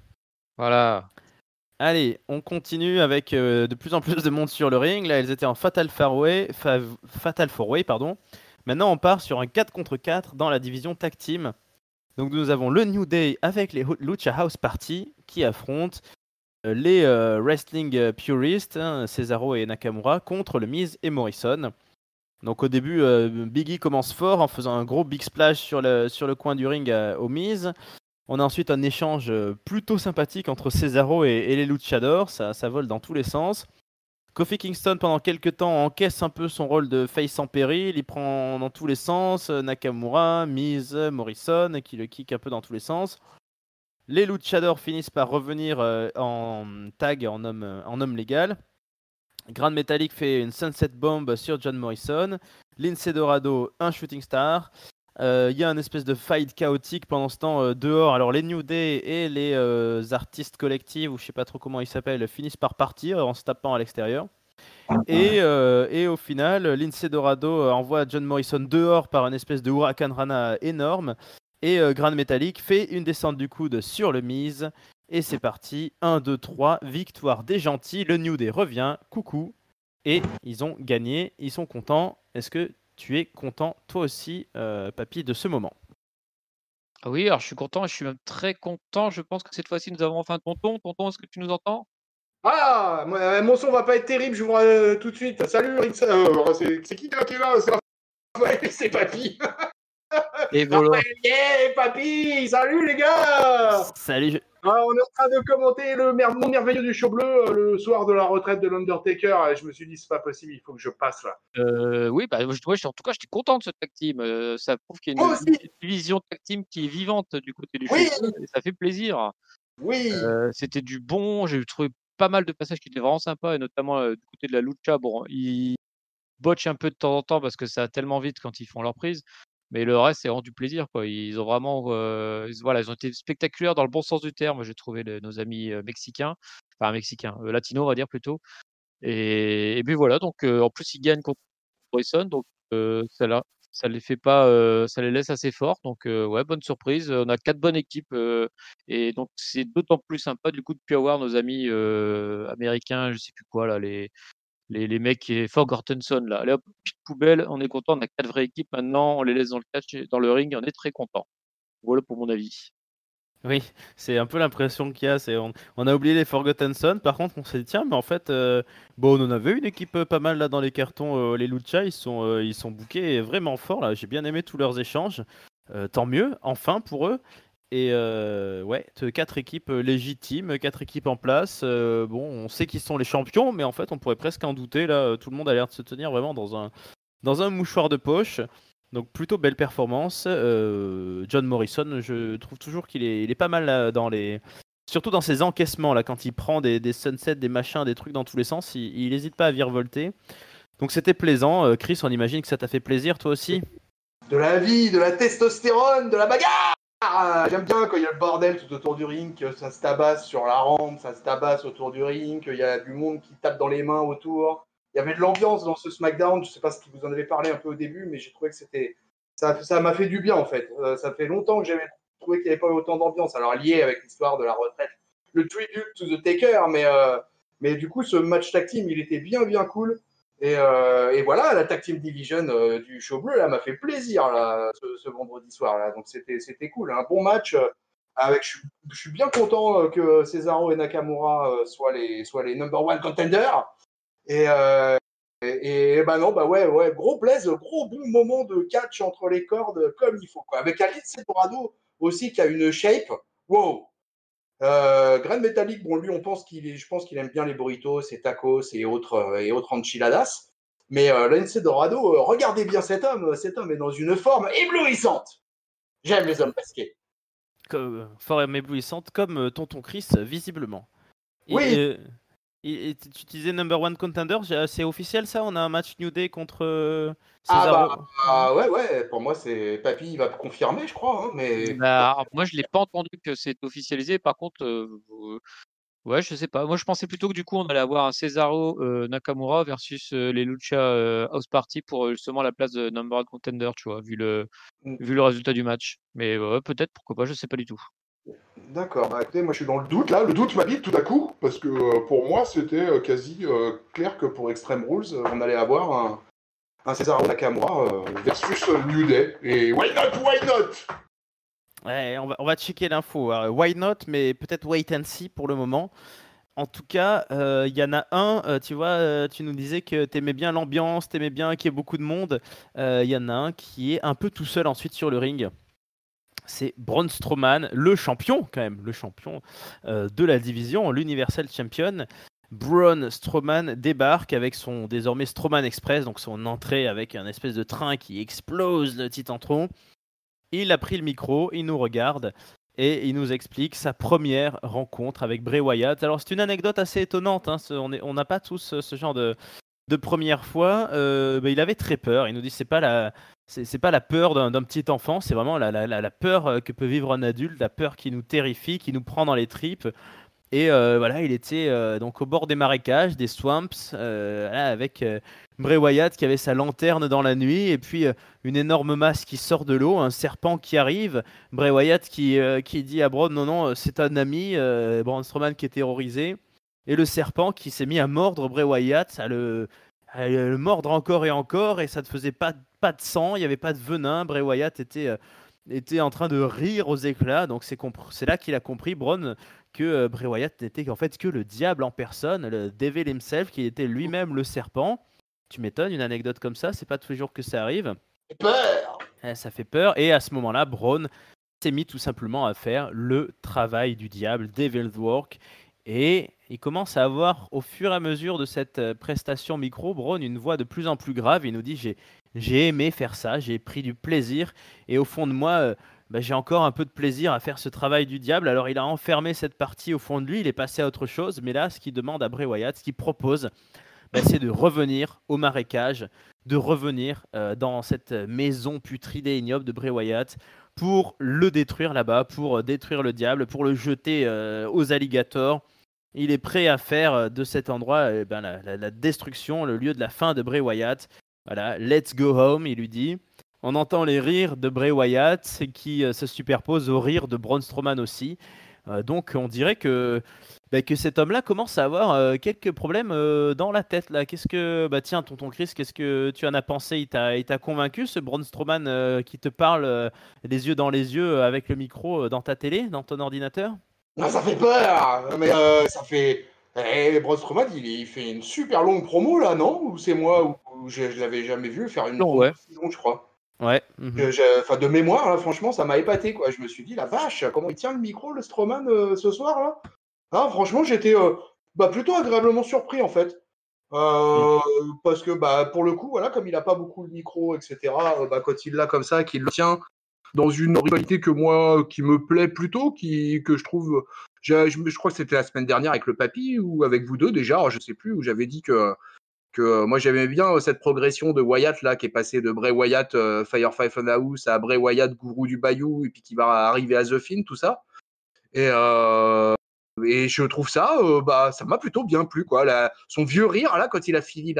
Voilà. Allez, on continue avec de plus en plus de monde sur le ring. Là, elles étaient en Fatal 4-Way, pardon. Maintenant, on part sur un 4 contre 4 dans la division Tag Team. Donc, nous avons le New Day avec les Lucha House Party qui affrontent les Wrestling Purists, hein, Cesaro et Nakamura, contre le Miz et Morrison. Donc, au début, Biggie commence fort en faisant un gros big splash sur le coin du ring au Miz. On a ensuite un échange plutôt sympathique entre Cesaro et les Luchadors, ça vole dans tous les sens. Kofi Kingston, pendant quelques temps, encaisse un peu son rôle de face en péril, il prend dans tous les sens Nakamura, Miz, Morrison, qui le kick un peu dans tous les sens. Les Luchadors finissent par revenir en tag, en homme légal. Grand Metallic fait une Sunset Bomb sur John Morrison. Lince Dorado, un Shooting Star. Il y a une espèce de fight chaotique pendant ce temps dehors. Alors les New Day et les artistes collectifs, ou je sais pas trop comment ils s'appellent, finissent par partir en se tapant à l'extérieur. Et au final, Lince Dorado envoie John Morrison dehors par une espèce de Huracan Rana énorme. Et Grand Metallic fait une descente du coude sur le Miz. Et c'est parti. 1, 2, 3. Victoire des gentils. Le New Day revient. Coucou. Et ils ont gagné. Ils sont contents. Est-ce que tu es content, toi aussi, papy, de ce moment? Ah oui, alors je suis content et je suis même très content. Je pense que cette fois-ci, nous avons enfin tonton. Tonton, est-ce que tu nous entends? Ah, mon son va pas être terrible, je vous vois tout de suite. Salut, Ritz. C'est qui là qui est là? C'est Papy. Et voilà. Yeah, Papy. Salut les gars. Salut. On est en train de commenter le monde merveilleux du show bleu le soir de la retraite de l'Undertaker. Et je me suis dit, c'est pas possible, il faut que je passe là. Oui, bah, en tout cas, j'étais content de ce tag team. Ça prouve qu'il y a Moi aussi. une division tag team qui est vivante du côté du show Oui, et ça fait plaisir. oui. C'était du bon. J'ai trouvé pas mal de passages qui étaient vraiment sympas et notamment, du côté de la lucha. Bon, ils botchent un peu de temps en temps parce que ça va tellement vite quand ils font leur prise, mais le reste, c'est vraiment du plaisir, quoi. Ils ont vraiment, ils ont été spectaculaires dans le bon sens du terme, j'ai trouvé nos amis, mexicains, enfin mexicains, latinos, on va dire plutôt et puis voilà donc en plus, ils gagnent contre Morrison donc ça les fait pas, ça les laisse assez forts donc ouais, bonne surprise, on a 4 bonnes équipes, et donc c'est d'autant plus sympa du coup de plus avoir nos amis, américains, je sais plus quoi là, les mecs qui est Forgotten Son là. Allez hop, petite poubelle, on est content, on a 4 vraies équipes maintenant, on les laisse dans le catch et dans le ring et on est très content. Voilà pour mon avis. Oui, c'est un peu l'impression qu'il y a. On a oublié les Forgotten Son. Par contre, on s'est dit, tiens, mais en fait, bon, on en avait une équipe pas mal là dans les cartons. Les Lucha, ils sont bookés vraiment forts là. J'ai bien aimé tous leurs échanges. Tant mieux, enfin pour eux. Et ouais, 4 équipes légitimes, 4 équipes en place. Bon, on sait qu'ils sont les champions, mais en fait, on pourrait presque en douter là. Tout le monde a l'air de se tenir vraiment dans un mouchoir de poche. Donc plutôt belle performance. John Morrison, je trouve toujours il est pas mal là, surtout dans ses encaissements là, quand il prend des sunsets, des machins, des trucs dans tous les sens, il hésite pas à virevolter. Donc c'était plaisant. Chris, on imagine que ça t'a fait plaisir toi aussi. De la vie, de la testostérone, de la bagarre. J'aime bien quand il y a le bordel tout autour du ring, que ça se tabasse sur la rampe, ça se tabasse autour du ring, qu'il y a du monde qui tape dans les mains autour. Il y avait de l'ambiance dans ce SmackDown. Je sais pas si vous en avez parlé un peu au début, mais j'ai trouvé que ça m'a fait du bien en fait. Ça fait longtemps que j'avais trouvé qu'il n'y avait pas autant d'ambiance. Alors lié avec l'histoire de la retraite, le tribute to the Taker, mais Mais du coup, ce match tag team, il était bien cool. Et voilà, la tag team division du show bleu là m'a fait plaisir là, ce vendredi soir là. Donc c'était cool, un bon match. Je suis bien content que Cesaro et Nakamura soient les number one contenders. Et, bah non, bah ouais, gros blaze, gros bon moment de catch entre les cordes comme il faut, quoi. Avec Alice Dorado aussi qui a une shape. Wow! Grain Metallic, bon, lui, je pense qu'il aime bien les burritos, ses tacos et autres enchiladas. Mais Lince Dorado, regardez bien cet homme est dans une forme éblouissante. J'aime les hommes masqués. Forme éblouissante comme Tonton Chris, visiblement. Oui. Et tu disais number one contender, c'est officiel ça? On a un match New Day contre Ah Cesaro. bah ouais, pour moi c'est Papy, il va confirmer, je crois, hein, mais Bah, alors, moi, je l'ai pas entendu que c'est officialisé. Par contre, ouais, je sais pas. Moi, je pensais plutôt que du coup, on allait avoir un Cesaro Nakamura versus les Lucha House Party pour justement la place de number one contender, tu vois, vu le résultat du match. Mais ouais, peut-être, pourquoi pas, je sais pas du tout. d'accord. Bah, écoutez, moi je suis dans le doute là. Le doute m'habite tout à coup parce que pour moi c'était quasi clair que pour Extreme Rules on allait avoir un Cesaro Nakamura versus New Day. Et why not? Ouais, on va checker l'info. Why not? Mais peut-être wait and see pour le moment. En tout cas, il y en a un, tu vois, tu nous disais que t'aimais bien l'ambiance, t'aimais bien qu'il y ait beaucoup de monde. Il y en a un qui est un peu tout seul ensuite sur le ring. C'est Braun Strowman, le champion quand même, le champion de la division, l'Universal Champion. Braun Strowman débarque avec son désormais Strowman Express, donc son entrée avec un espèce de train qui explose le Titantron. Il a pris le micro, il nous regarde et il nous explique sa première rencontre avec Bray Wyatt. Alors c'est une anecdote assez étonnante, hein, on n'a pas tous ce genre de première fois. Il avait très peur. Il nous dit c'est pas la peur d'un petit enfant, c'est vraiment la peur que peut vivre un adulte, la peur qui nous terrifie, qui nous prend dans les tripes. Et voilà, il était donc au bord des marécages, des swamps, là, avec Bray Wyatt qui avait sa lanterne dans la nuit, et puis une énorme masse qui sort de l'eau, un serpent qui arrive, Bray Wyatt qui dit à Braun non, c'est un ami, Braun Strowman qui est terrorisé, et le serpent qui s'est mis à mordre Bray Wyatt, à le mordre encore et encore, et ça ne faisait pas de sang, il n'y avait pas de venin, Bray Wyatt était en train de rire aux éclats, donc c'est là qu'il a compris, Braun, que Bray Wyatt n'était en fait que le diable en personne, le Devil himself, qui était lui-même le serpent. Tu m'étonnes, une anecdote comme ça, c'est pas tous les jours que ça arrive. Peur. Ça fait peur, et à ce moment-là, Braun s'est mis tout simplement à faire le travail du diable, Devil's Work, et il commence à avoir, au fur et à mesure de cette prestation micro, Braun, une voix de plus en plus grave. Il nous dit j'ai aimé faire ça, j'ai pris du plaisir, et au fond de moi, j'ai encore un peu de plaisir à faire ce travail du diable. Alors il a enfermé cette partie au fond de lui, il est passé à autre chose, mais là, ce qu'il demande à Bray Wyatt, ce qu'il propose, c'est de revenir au marécage, de revenir dans cette maison putride et ignoble de Bray Wyatt pour le détruire là-bas, pour détruire le diable, pour le jeter aux alligators. Il est prêt à faire de cet endroit la destruction, le lieu de la fin de Bray Wyatt. Voilà, let's go home, il lui dit. On entend les rires de Bray Wyatt qui se superposent aux rires de Braun Strowman aussi. Donc on dirait que cet homme-là commence à avoir quelques problèmes dans la tête là. Tiens, tonton Chris, qu'est-ce que tu en as pensé? Il t'a convaincu ce Braun Strowman qui te parle les yeux dans les yeux avec le micro dans ta télé, dans ton ordinateur? Ah, ça fait peur, mais ça fait. Braun Strowman, il fait une super longue promo là, non? Ou c'est moi où je l'avais jamais vu faire une Non, promo ouais. aussi longue, je crois. Ouais. Enfin, de mémoire, là, franchement, ça m'a épaté, quoi. Je me suis dit, la vache, comment il tient le micro, le Strowman, ce soir, là? Ah, franchement, j'étais plutôt agréablement surpris, en fait. Parce que, pour le coup, voilà, comme il n'a pas beaucoup le micro, etc., quand il l'a comme ça, qu'il le tient dans une rivalité qui me plaît plutôt, que je trouve. Je crois que c'était la semaine dernière avec le Papy ou avec vous deux déjà, alors je sais plus, où j'avais dit que moi j'aimais bien cette progression de Wyatt là qui est passé de Bray Wyatt Firefly Funhouse à Bray Wyatt Gourou du Bayou et puis qui va arriver à The Fiend, tout ça. Et je trouve ça ça m'a plutôt bien plu quoi. Son vieux rire là quand il a fini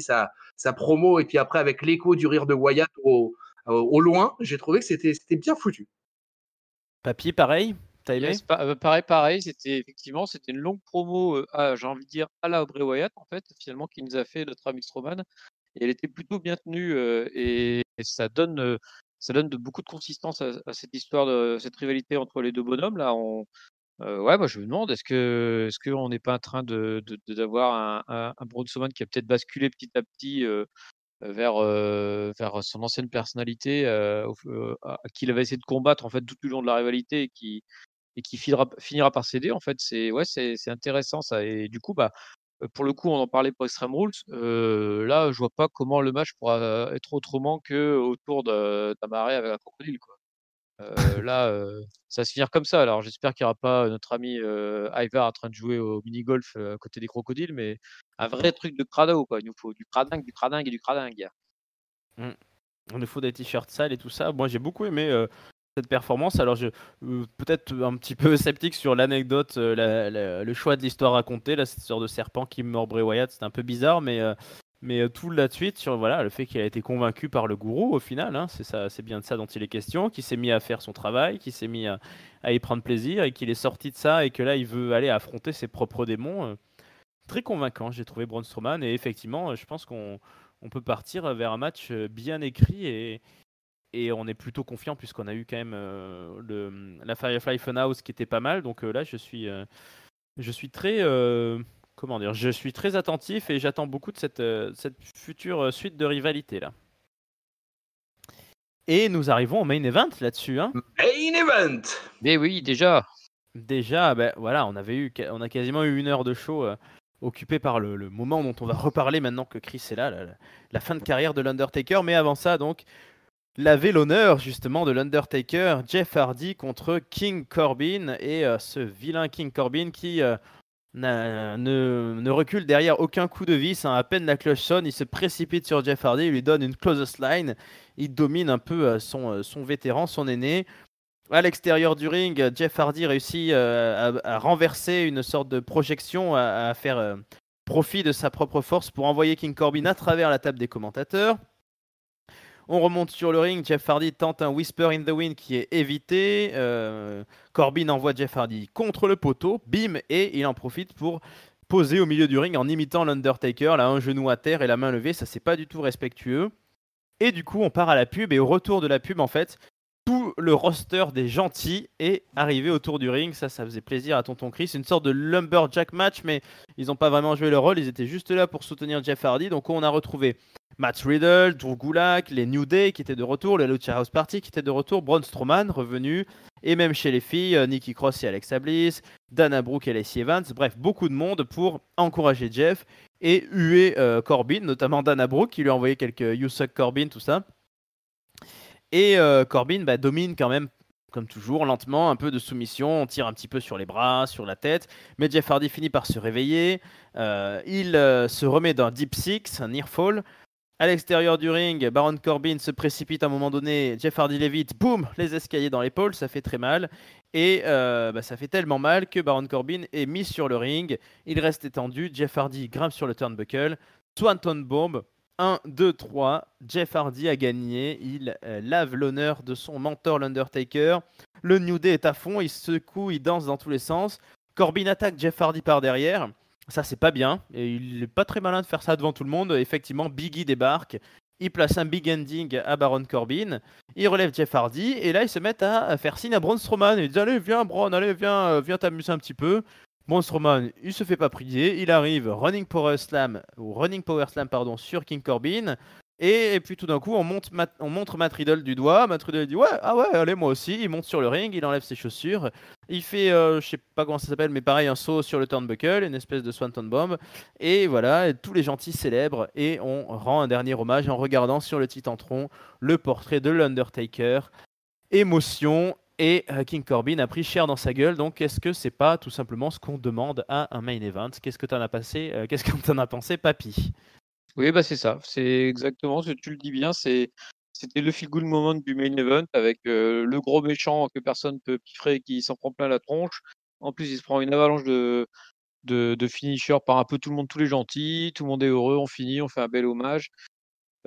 sa promo et puis après avec l'écho du rire de Wyatt au loin, j'ai trouvé que c'était bien foutu. Papy, pareil? T'as aimé? Yes, pareil, c'était une longue promo, j'ai envie de dire à la Bray Wyatt en fait, finalement, qui nous a fait notre ami Strowman et elle était plutôt bien tenue, et ça donne de beaucoup de consistance à cette histoire de cette rivalité entre les 2 bonhommes là. Ouais, moi je me demande est-ce qu'on n'est pas en train d'avoir un Braun Strowman qui a peut-être basculé petit à petit, vers son ancienne personnalité, à qui il avait essayé de combattre en fait tout du long de la rivalité et qui finira par céder en fait. C'est intéressant ça et du coup, bah, pour le coup, on en parlait pour Extreme Rules, là, je vois pas comment le match pourra être autrement qu'autour d'un marais avec un crocodile, quoi. Là, ça va se finir comme ça. Alors j'espère qu'il y aura pas notre ami, Ivar en train de jouer au mini-golf, à côté des crocodiles, mais un vrai truc de crado, quoi. Il nous faut du cradingue, du cradingue et du cradingue. Mmh. Il nous faut des t-shirts sales et tout ça. Moi, j'ai beaucoup aimé cette performance. Alors, peut-être un petit peu sceptique sur l'anecdote, le choix de l'histoire racontée, là, cette histoire de serpent qui mord Bray Wyatt, c'était un peu bizarre, mais tout la suite sur voilà, le fait qu'il a été convaincu par le gourou au final, hein, c'est ça, c'est bien de ça dont il est question, qu'il s'est mis à faire son travail, qu'il s'est mis à y prendre plaisir et qu'il est sorti de ça et que là, il veut aller affronter ses propres démons. Très convaincant, j'ai trouvé Braun Strowman et effectivement, je pense qu'on peut partir vers un match bien écrit et on est plutôt confiant puisqu'on a eu quand même la Firefly Funhouse qui était pas mal. Donc là, je suis très, comment dire, je suis très attentif et j'attends beaucoup de cette future suite de rivalité là. Et nous arrivons au main event là-dessus, hein. Main event. Mais oui, déjà. Déjà, ben voilà, on a quasiment eu 1 heure de show occupé par le moment dont on va reparler maintenant que Chris est là, la fin de carrière de l'Undertaker. Mais avant ça, donc, l'avait l'honneur justement de l'Undertaker, Jeff Hardy contre King Corbin et ce vilain King Corbin qui ne recule derrière aucun coup de vis, hein. À peine la cloche sonne, il se précipite sur Jeff Hardy, il lui donne une closest line, il domine un peu son vétéran, son aîné. À l'extérieur du ring, Jeff Hardy réussit à renverser une sorte de projection, à faire profit de sa propre force pour envoyer King Corbin à travers la table des commentateurs. On remonte sur le ring, Jeff Hardy tente un Whisper in the Wind qui est évité. Corbin envoie Jeff Hardy contre le poteau, bim, et il en profite pour poser au milieu du ring en imitant l'Undertaker, là un genou à terre et la main levée, ça c'est pas du tout respectueux. Et du coup on part à la pub et au retour de la pub en fait, tout le roster des gentils est arrivé autour du ring. Ça faisait plaisir à Tonton Chris. Une sorte de lumberjack match, mais ils n'ont pas vraiment joué leur rôle. Ils étaient juste là pour soutenir Jeff Hardy. Donc on a retrouvé Matt Riddle, Drew Gulak, les New Day qui étaient de retour, les Lucha House Party qui étaient de retour, Braun Strowman revenu, et même chez les filles, Nikki Cross et Alexa Bliss, Dana Brooke et Lacey Evans. Bref, beaucoup de monde pour encourager Jeff et huer Corbin, notamment Dana Brooke qui lui a envoyé quelques You Suck Corbin, tout ça. Et Corbin domine quand même, comme toujours, lentement, un peu de soumission. On tire un petit peu sur les bras, sur la tête. Mais Jeff Hardy finit par se réveiller. Il se remet d'un Deep Six, un Near Fall. À l'extérieur du ring, Baron Corbin se précipite à un moment donné. Jeff Hardy l'évite. Boum, les escaliers dans l'épaule. Ça fait très mal. Et ça fait tellement mal que Baron Corbin est mis sur le ring. Il reste étendu. Jeff Hardy grimpe sur le turnbuckle. Swanton Bomb. 1, 2, 3, Jeff Hardy a gagné, il lave l'honneur de son mentor l'Undertaker, le New Day est à fond, il secoue, il danse dans tous les sens, Corbin attaque Jeff Hardy par derrière, ça c'est pas bien, et il est pas très malin de faire ça devant tout le monde, effectivement Biggie débarque, il place un big ending à Baron Corbin, il relève Jeff Hardy, et là ils se mettent à faire signe à Braun Strowman, et ils disent allez viens Braun, allez viens t'amuser un petit peu. Braun Strowman, il se fait pas prier, il arrive running power slam pardon, sur King Corbin et puis tout d'un coup on montre Matt Riddle du doigt. Matt Riddle dit ouais allez moi aussi, il monte sur le ring, il enlève ses chaussures, il fait je sais pas comment ça s'appelle mais pareil un saut sur le turnbuckle, une espèce de swanton bomb et voilà, et tous les gentils célèbrent et on rend un dernier hommage en regardant sur le titantron le portrait de l'Undertaker. Émotion. Et King Corbin a pris cher dans sa gueule, donc est-ce que c'est pas tout simplement ce qu'on demande à un main event? Qu'est-ce que t'en as pensé, papy? Oui, bah, c'est ça. C'est exactement ce que tu le dis bien, c'était le feel good moment du main event avec, le gros méchant que personne peut piffrer qui s'en prend plein la tronche. En plus, il se prend une avalanche de finishers par un peu tout le monde, tous les gentils, tout le monde est heureux, on finit, on fait un bel hommage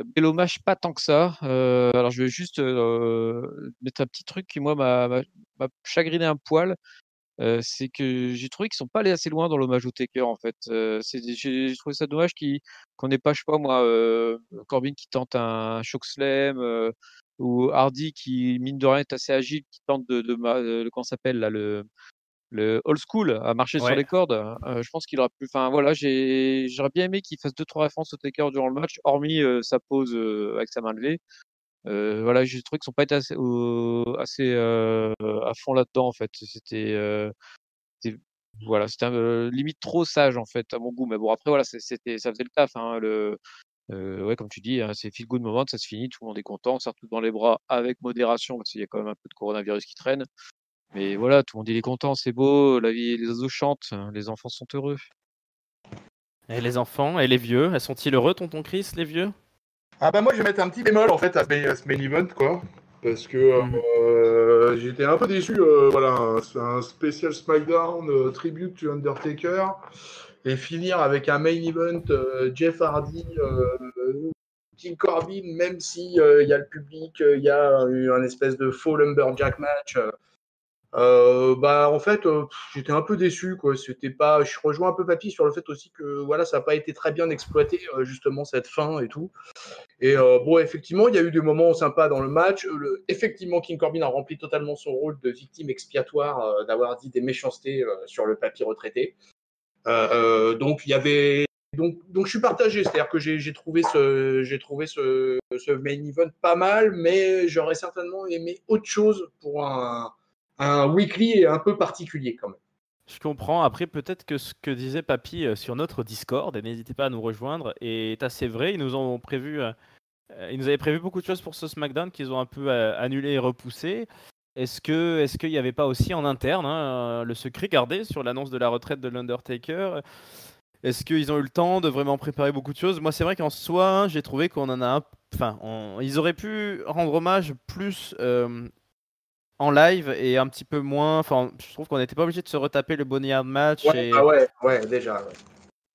Bel hommage, pas tant que ça. Alors, je vais juste mettre un petit truc qui, moi, m'a chagriné un poil. C'est que j'ai trouvé qu'ils sont pas allés assez loin dans l'hommage au Taker, en fait. J'ai trouvé ça dommage qu'on n'ait pas, je sais pas moi, Corbin qui tente un chokeslam, ou Hardy qui, mine de rien, est assez agile, qui tente comment ça s'appelle là, le old school à marcher sur Ouais. les cordes. Je pense qu'il aurait pu. Enfin voilà, j'aurais bien aimé qu'il fasse 2-3 références au Taker durant le match, hormis sa pose avec sa main levée. Voilà, j'ai trouvé qu'ils sont pas été assez à fond là-dedans en fait. C'était- voilà, c'était limite trop sage en fait à mon goût. Mais bon après voilà, ça faisait le taf. Hein, ouais, comme tu dis, hein, c'est feel good moment, ça se finit, tout le monde est content, on serre tout dans les bras avec modération parce qu'il y a quand même un peu de coronavirus qui traîne. Mais voilà, tout le monde il est content, c'est beau, la vie, les oiseaux chantent, les enfants sont heureux. Et les enfants et les vieux, sont-ils heureux, tonton Chris, les vieux? Ah bah moi je vais mettre un petit bémol en fait à ce main event quoi. Parce que Mhm. j'étais un peu déçu, voilà, un spécial SmackDown tribute to Undertaker et finir avec un main event Jeff Hardy, King Corbin, même si il y a le public, il y a un espèce de faux lumberjack match. Bah en fait, j'étais un peu déçu quoi. C'était pas, je rejoins un peu Papy sur le fait aussi que voilà, ça n'a pas été très bien exploité justement cette fin et tout. Et bon, effectivement, il y a eu des moments sympas dans le match. Effectivement, King Corbin a rempli totalement son rôle de victime expiatoire, d'avoir dit des méchancetés sur le papy retraité. Donc, il y avait. Donc, je suis partagé, c'est-à-dire que j'ai trouvé ce main event pas mal, mais j'aurais certainement aimé autre chose pour un weekly un peu particulier quand même. Je comprends. Après, peut-être que ce que disait Papy sur notre Discord, et n'hésitez pas à nous rejoindre, est assez vrai. Ils nous avaient prévu beaucoup de choses pour ce SmackDown qu'ils ont un peu annulé et repoussé. Est-ce qu'il n'y avait pas aussi en interne le secret gardé sur l'annonce de la retraite de l'Undertaker? Est-ce qu'ils ont eu le temps de vraiment préparer beaucoup de choses? Moi, c'est vrai qu'en soi, j'ai trouvé qu'on en a enfin, ils auraient pu rendre hommage plus en live et un petit peu moins. Enfin, je trouve qu'on n'était pas obligé de se retaper le Boneyard match Ouais, bah et ouais, déjà. Ouais.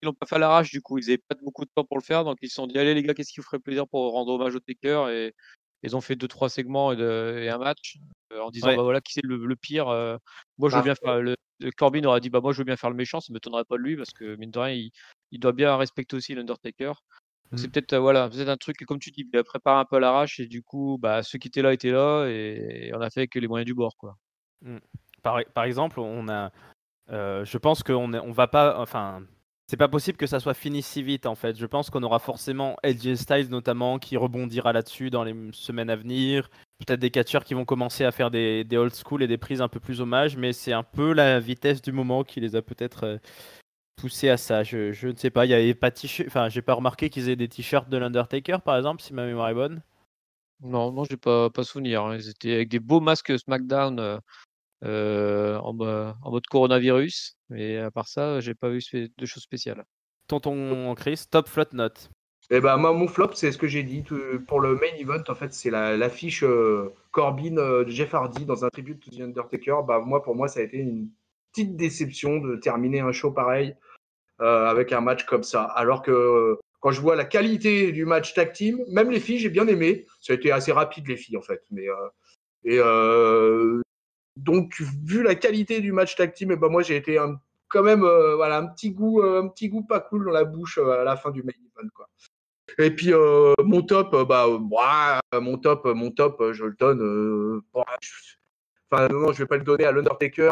Ils l'ont pas fait à l'arrache du coup, ils avaient pas beaucoup de temps pour le faire, donc ils se sont dit allez les gars, qu'est-ce qui vous ferait plaisir pour rendre hommage au Taker et ils ont fait 2-3 segments et un match en disant ouais. bah voilà qui c'est le pire. Moi je veux bien Parfait. faire le Corbin aurait dit bah moi je veux bien faire le méchant, ça m'étonnerait pas de lui parce que mine de rien il doit bien respecter aussi l'Undertaker. Donc c'est Mm. peut-être voilà, peut-être un truc que, comme tu dis, il a préparé un peu à l'arrache et du coup bah ceux qui étaient là et on a fait que les moyens du bord quoi. Mm. Par exemple, je pense on va pas, enfin, c'est pas possible que ça soit fini si vite en fait. Je pense qu'on aura forcément AJ Styles notamment qui rebondira là-dessus dans les semaines à venir. Peut-être des catcheurs qui vont commencer à faire des old school et des prises un peu plus hommage, mais c'est un peu la vitesse du moment qui les a peut-être poussés à ça. Je ne sais pas, il y avait pas enfin, j'ai pas remarqué qu'ils aient des t-shirts de l'Undertaker par exemple, si ma mémoire est bonne. Non, non, j'ai pas souvenir, hein. Ils étaient avec des beaux masques SmackDown en mode coronavirus. Mais à part ça, j'ai pas vu de choses spéciales. Tonton Chris, top flotte note. Et ben moi mon flop c'est ce que j'ai dit pour le main event en fait c'est l'affiche Corbin de Jeff Hardy dans un tribute to The Undertaker. Bah moi pour moi ça a été une petite déception de terminer un show pareil avec un match comme ça. Alors que quand je vois la qualité du match tag team, même les filles j'ai bien aimé. Ça a été assez rapide les filles en fait, mais et donc vu la qualité du match tag team, et ben moi j'ai été quand même voilà un petit goût pas cool dans la bouche à la fin du main event quoi. Et puis mon top, je le donne. Enfin non, je vais pas le donner à l'Undertaker.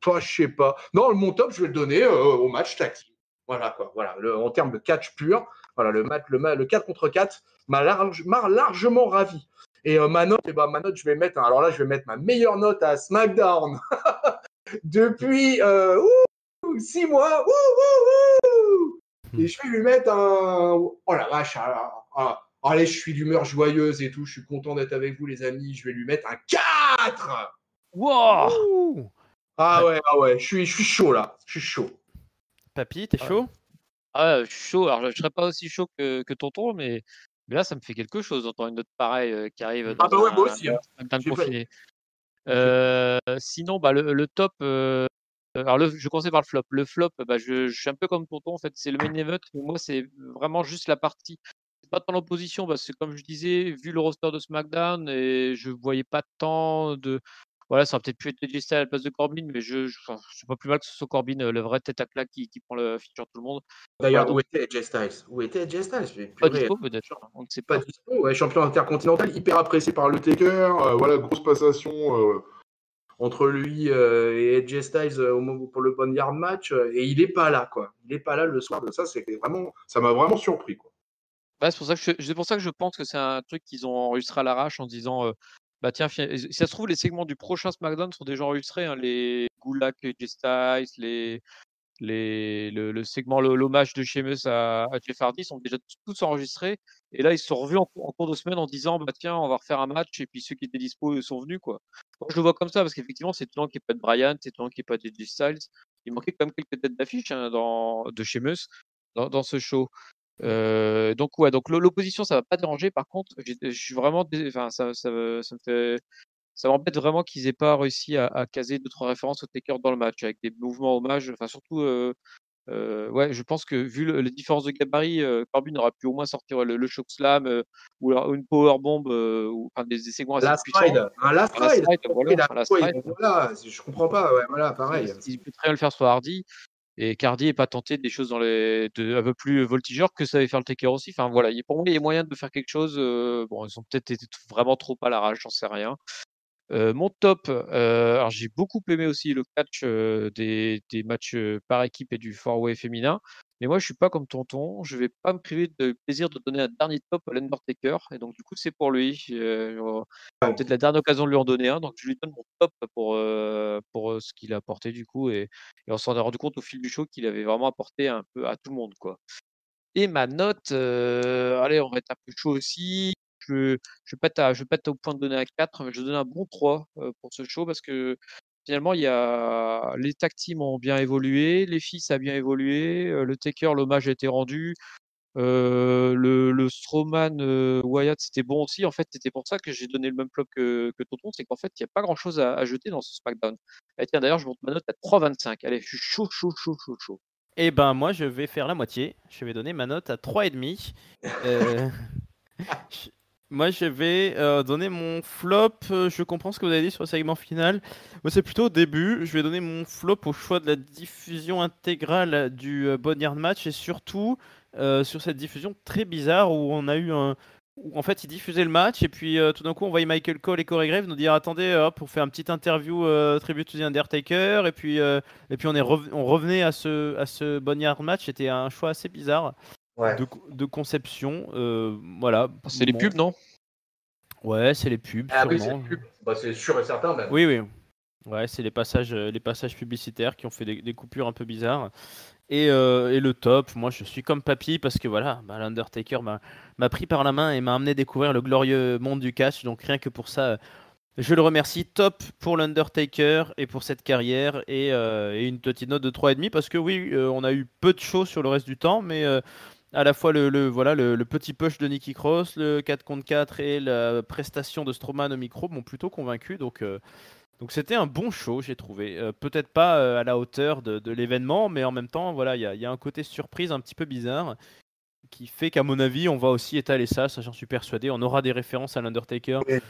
Je sais pas. Non, mon top, je vais le donner au match tag team. Voilà quoi. Voilà. En termes de catch pur, voilà le 4 contre 4 m'a largement ravi. Et ma note, ma note, je vais mettre. Alors là, je vais mettre ma meilleure note à SmackDown depuis 6 mois. Et je vais lui mettre un. Oh la vache, allez, je suis d'humeur joyeuse et tout, je suis content d'être avec vous, les amis. Je vais lui mettre un 4. Wow! Ouh. Ah ouais, je suis chaud là, je suis chaud. Papy, t'es chaud? Ah, je suis chaud. Alors, je serais pas aussi chaud que tonton, mais là, ça me fait quelque chose d'entendre une note pareille qui arrive Ah dans bah ouais, moi un aussi. Hein. SmackDown Pas... confiné. Sinon, bah, le top. Alors, je commençais par le flop. Le flop, bah, je suis un peu comme tonton. En fait, c'est le main event. Mais moi, c'est vraiment juste la partie pas tant l'opposition parce que comme je disais, vu le roster de SmackDown et je voyais pas tant de voilà, ça aurait peut-être pu être AJ Styles à la place de Corbin, mais enfin, c'est pas plus mal que ce soit Corbin, le vrai tête à claque qui prend le feature tout le monde. Voilà, D'ailleurs, où donc était AJ Styles? Où était AJ Styles? Mais pas purée, dispo peut-être, hein, on ne sait pas pas. dispo, ouais, champion intercontinental, hyper apprécié par le Taker. Voilà, grosse passation entre lui et AJ Styles pour le Boneyard match. Et il est pas là, quoi. Il est pas là le soir de ça. Ça m'a vraiment surpris, quoi. Ouais, c'est pour ça que je pense que c'est un truc qu'ils ont enregistré à l'arrache en disant, bah, tiens, si ça se trouve, les segments du prochain SmackDown sont déjà enregistrés, hein, les Gulak et AJ Styles, le segment, l'hommage de Sheamus à Jeff Hardy sont déjà tous enregistrés. Et là, ils se sont revus en cours de semaine en disant, bah tiens, on va refaire un match. Et puis ceux qui étaient dispo sont venus, quoi. Moi, je le vois comme ça parce qu'effectivement, c'est étonnant qu'il n'y ait pas de Bryan, c'est étonnant qu'il n'y ait pas de AJ Styles. Il manquait quand même quelques têtes d'affiche hein, de Sheamus dans ce show. Donc ouais, donc l'opposition, ça va pas déranger. Par contre, je suis vraiment, enfin, ça m'embête vraiment qu'ils aient pas réussi à caser 2-3 références au Taker dans le match avec des mouvements hommages. Enfin, surtout, ouais, je pense que vu les différences de gabarit, Corbin aurait pu au moins sortir le choc slam ou alors une power bomb, ou enfin des segments assez Last puissants. Ride, un Last Un last Ride. ride, Compris voilà, la un last fois, ride. voilà, je comprends pas. Ouais, voilà, pareil. Il peut très bien le faire sur Hardy. Et Cardi est pas tenté des choses un peu plus voltigeurs que savait faire le Taker aussi. Enfin voilà, pour moi, il y a moyen de faire quelque chose. Bon, ils ont peut-être été vraiment trop à l'arrache, j'en sais rien. Mon top, alors j'ai beaucoup aimé aussi le catch des matchs par équipe et du four-way féminin. Mais moi, je suis pas comme Tonton. Je vais pas me priver de plaisir de donner un dernier top à l'Undertaker. Et donc, du coup, c'est pour lui. Peut-être la dernière occasion de lui en donner un. Donc, je lui donne mon top pour ce qu'il a apporté, du coup. Et on s'en est rendu compte au fil du show qu'il avait vraiment apporté un peu à tout le monde, quoi. Et ma note, allez, on va être un peu chaud aussi. Je vais pas être au point de donner un 4, mais je donne un bon 3 pour ce show parce que finalement, les tag teams ont bien évolué, les filles, ça a bien évolué, le Taker, l'hommage a été rendu, le Strowman Wyatt, c'était bon aussi. En fait, c'était pour ça que j'ai donné le même flop que Tonton, c'est qu'en fait, il n'y a pas grand-chose à jeter dans ce SmackDown. Et tiens, d'ailleurs, je monte ma note à 3,25. Allez, je suis chaud, chaud, chaud, chaud, chaud. Et ben moi je vais faire la moitié. Je vais donner ma note à 3,5. Euh, je- Moi je vais donner mon flop. Je comprends ce que vous avez dit sur le segment final. Moi c'est plutôt au début. Je vais donner mon flop au choix de la diffusion intégrale du Boneyard match et surtout sur cette diffusion très bizarre où on a eu un. Où, en fait, ils diffusaient le match et puis tout d'un coup, on voyait Michael Cole et Corey Graves nous dire attendez, hop, on fait un petit interview tribute to the Undertaker et puis on revenait à ce Boneyard match. C'était un choix assez bizarre Ouais. de conception. Voilà. C'est les Bon. pubs, non? Ouais, c'est les pubs, Ah oui, c'est sûrement. le pub. Bah, c'est sûr et certain, même. Oui, oui. Ouais, c'est les passages publicitaires qui ont fait des coupures un peu bizarres. Et le top, moi je suis comme papy parce que voilà, bah, l'Undertaker m'a pris par la main et m'a amené découvrir le glorieux monde du catch. Donc rien que pour ça, je le remercie. Top pour l'Undertaker et pour cette carrière. Et une petite note de 3,5 parce que oui, on a eu peu de shows sur le reste du temps, mais à la fois voilà, le petit push de Nikki Cross, le 4 contre 4 et la prestation de Strowman au micro m'ont plutôt convaincu. Donc c'était un bon show, j'ai trouvé. Peut-être pas à la hauteur de l'événement, mais en même temps, voilà, il y a un côté surprise un petit peu bizarre qui fait qu'à mon avis, on va aussi étaler ça j'en suis persuadé. On aura des références à l'Undertaker, Ouais.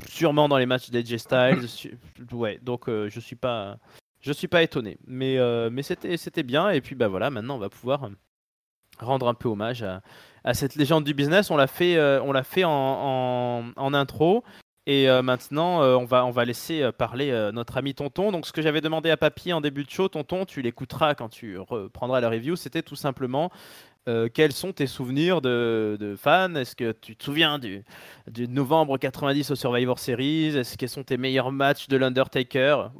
sûrement dans les matchs d'AJ Styles. Ouais, donc je suis pas étonné. Mais c'était bien. Et puis bah voilà, maintenant on va pouvoir rendre un peu hommage à cette légende du business. On l'a fait en intro. Et maintenant, on va laisser parler notre ami Tonton. Donc, ce que j'avais demandé à Papy en début de show, Tonton, tu l'écouteras quand tu reprendras la review, c'était tout simplement quels sont tes souvenirs de fan? Est-ce que tu te souviens du novembre 90 au Survivor Series? Quels sont tes meilleurs matchs de l'Undertaker?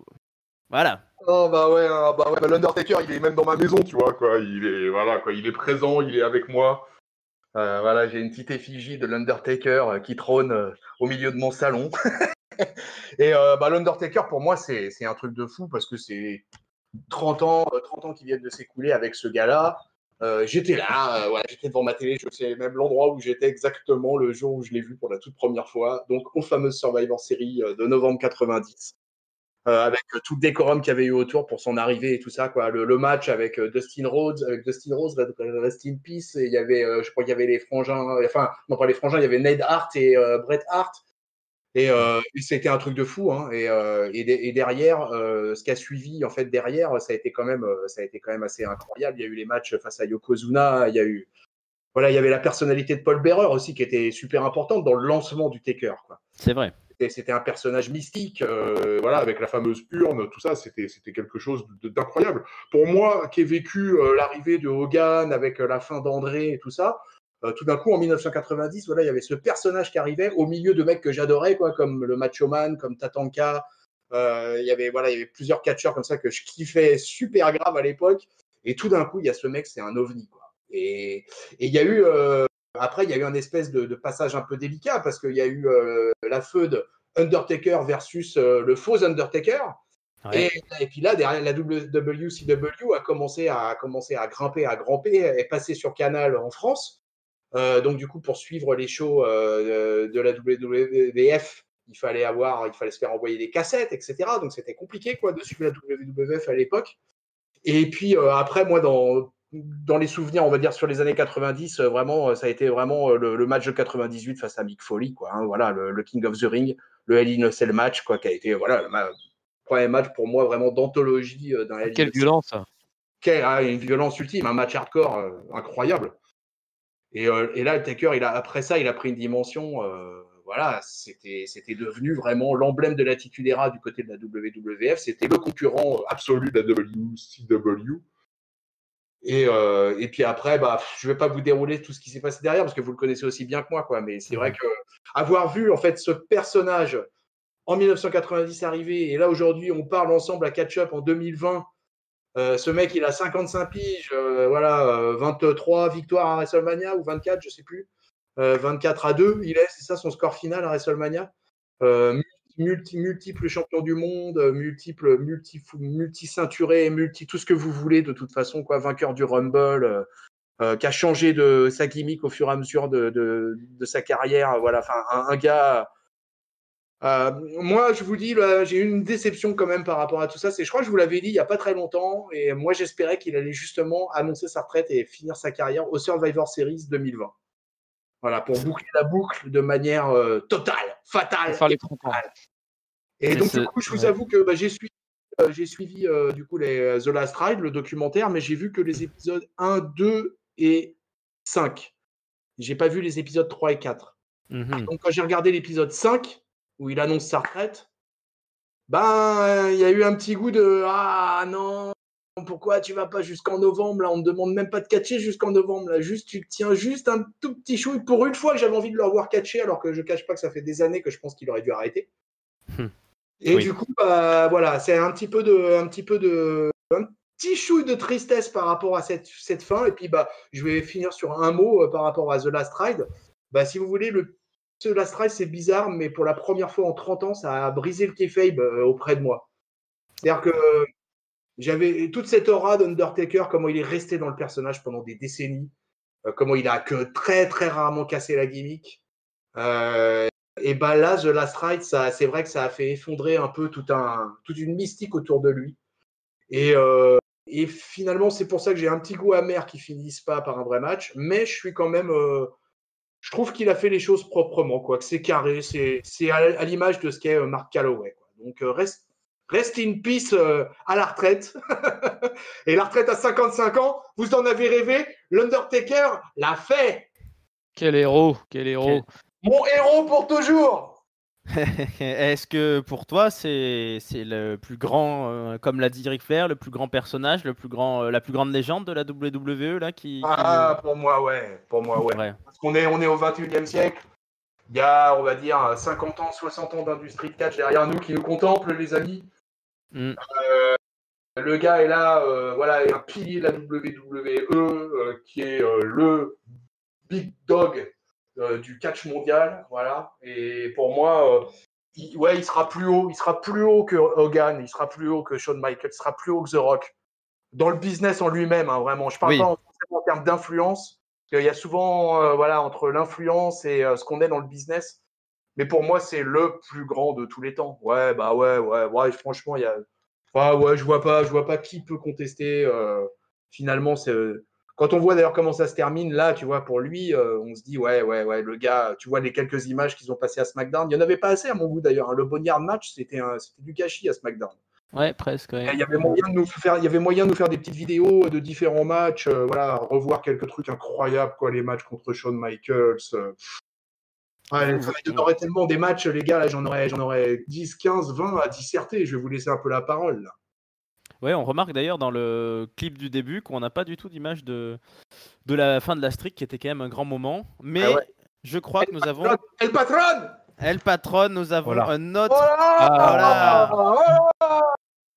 Voilà. Oh bah ouais, hein, bah, l'Undertaker, il est même dans ma maison, tu vois, quoi. Voilà, quoi. Il est présent, il est avec moi. Voilà, j'ai une petite effigie de l'Undertaker qui trône au milieu de mon salon. Et bah, l'Undertaker, pour moi, c'est un truc de fou parce que c'est 30 ans qui viennent de s'écouler avec ce gars-là. J'étais là, ouais, j'étais devant ma télé, je sais même l'endroit où j'étais exactement le jour où je l'ai vu pour la toute première fois, donc aux fameuses Survivor Series de novembre 90. avec tout le décorum qu'il y avait eu autour pour son arrivée et tout ça, quoi. Le match avec Dustin Rhodes, Rest in Peace, et il y avait, je crois qu'il y avait les frangins, enfin, non pas les frangins, il y avait Ned Hart et Bret Hart. Et c'était un truc de fou, hein. Et derrière, ce qui a suivi en fait derrière, ça a été quand même assez incroyable. Il y a eu les matchs face à Yokozuna, il y avait la personnalité de Paul Bearer aussi qui était super importante dans le lancement du Taker, quoi. C'est vrai. C'était un personnage mystique, voilà, avec la fameuse urne, tout ça, c'était quelque chose d'incroyable. Pour moi, qui ai vécu l'arrivée de Hogan avec la fin d'André et tout ça. Tout d'un coup, en 1990, voilà, il y avait ce personnage qui arrivait au milieu de mecs que j'adorais, quoi, comme le Macho Man, comme Tatanka. Il y avait plusieurs catcheurs comme ça que je kiffais super grave à l'époque. Et tout d'un coup, il y a ce mec, c'est un ovni, quoi. Et il y a eu après, il y a eu un espèce de passage un peu délicat parce qu'il y a eu la feud Undertaker versus le faux Undertaker. Ouais. Et puis là, derrière, la WCW a commencé à grimper, à grimper, et passer sur Canal en France. Donc du coup, pour suivre les shows de la WWF, il fallait se faire envoyer des cassettes, etc. Donc c'était compliqué, quoi, de suivre la WWF à l'époque. Et puis après, moi, dans les souvenirs, on va dire sur les années 90, vraiment, ça a été vraiment le match de 98 face à Mick Foley, quoi, hein, voilà, le King of the Ring, le Hell in a Cell match, quoi, qui a été, voilà, le premier match pour moi vraiment d'anthologie d'un Hell in a Quelle Cell. violence! Une violence ultime, un match hardcore incroyable. Et là, le Taker, après ça, il a pris une dimension. Voilà, c'était devenu vraiment l'emblème de la titulaire du côté de la WWF. C'était le concurrent absolu de la WCW. Et puis après, je ne vais pas vous dérouler tout ce qui s'est passé derrière parce que vous le connaissez aussi bien que moi, quoi. Mais c'est vrai que avoir vu en fait ce personnage en 1990 arriver, et là aujourd'hui, on parle ensemble à catch-up en 2020. Ce mec, il a 55 piges, voilà, 23 victoires à WrestleMania ou 24, je sais plus. 24-2, c'est ça son score final à WrestleMania. Multiple champion du monde, multi-ceinturé, tout ce que vous voulez de toute façon, quoi, vainqueur du Rumble, qui a changé de sa gimmick au fur et à mesure de sa carrière. Voilà, enfin, un gars. Moi, je vous dis, là, j'ai eu une déception quand même par rapport à tout ça. Je crois que je vous l'avais dit il n'y a pas très longtemps. Et moi, j'espérais qu'il allait justement annoncer sa retraite et finir sa carrière au Survivor Series 2020. Voilà, pour boucler la boucle de manière totale, fatale. Pour faire les 30 ans. Et donc, du coup, je vous avoue que j'ai suivi du coup The Last Ride, le documentaire, mais j'ai vu que les épisodes 1, 2 et 5. J'ai pas vu les épisodes 3 et 4. Donc, quand j'ai regardé l'épisode 5, où il annonce sa retraite, il y a eu un petit goût de « Ah non, pourquoi tu vas pas jusqu'en novembre là, on ne demande même pas de catcher jusqu'en novembre. Là. Juste, tu tiens juste un tout petit chouille. Pour une fois, j'avais envie de le revoir catcher, alors que je ne cache pas que ça fait des années que je pense qu'il aurait dû arrêter. Et du coup, voilà, c'est un petit chouille de tristesse par rapport à cette fin. Et puis, je vais finir sur un mot par rapport à The Last Ride. Si vous voulez, The Last Ride, c'est bizarre, mais pour la première fois en 30 ans, ça a brisé le kayfabe auprès de moi. C'est-à-dire que j'avais toute cette aura d'Undertaker, comment il est resté dans le personnage pendant des décennies, comment il a que très très rarement cassé la gimmick. Et là, The Last Ride, c'est vrai que ça a fait effondrer un peu toute une mystique autour de lui. Et finalement, c'est pour ça que j'ai un petit goût amer qui finisse pas par un vrai match, mais je suis quand même, je trouve qu'il a fait les choses proprement, quoi. Que c'est carré, c'est à l'image de ce qu'est Mark Calloway, quoi. Donc rest in peace à la retraite. Et la retraite à 55 ans, vous en avez rêvé, l'Undertaker l'a fait. Quel héros, quel héros. Mon héros pour toujours. Est-ce que pour toi, c'est le plus grand, comme l'a dit Ric Flair, le plus grand personnage, la plus grande légende de la WWE là, Pour moi, ouais. Ouais. Parce qu'on est au 21e siècle. Il y a, on va dire, 50 ans, 60 ans d'industrie de catch derrière nous qui nous contemplent, les amis. Le gars est là, voilà, est un pilier de la WWE, qui est le big dog du catch mondial, voilà. Et pour moi, il sera plus haut que Hogan, il sera plus haut que Shawn Michaels, il sera plus haut que The Rock. Dans le business en lui-même, hein, vraiment. Je parle pas en termes d'influence, parce qu'il y a souvent, voilà, entre l'influence et ce qu'on est dans le business. Mais pour moi, c'est le plus grand de tous les temps. Ouais, franchement, il y a. Ouais, je vois pas qui peut contester. Finalement, quand on voit d'ailleurs comment ça se termine, là, tu vois, pour lui, on se dit, ouais, le gars, tu vois les quelques images qu'ils ont passées à SmackDown. Il n'y en avait pas assez à mon goût d'ailleurs. Le Boneyard match, c'était du gâchis à SmackDown. Ouais, presque. Ouais. Il y avait moyen de nous faire des petites vidéos de différents matchs, revoir quelques trucs incroyables, quoi, les matchs contre Shawn Michaels. Il y en aurait tellement des matchs, les gars, là, j'en aurais 10, 15, 20 à disserter. Je vais vous laisser un peu la parole, là. Ouais, on remarque d'ailleurs dans le clip du début qu'on n'a pas du tout d'image de la fin de la streak qui était quand même un grand moment. Mais je crois que nous avons. El Patron El Patron, nous avons un autre. Voilà.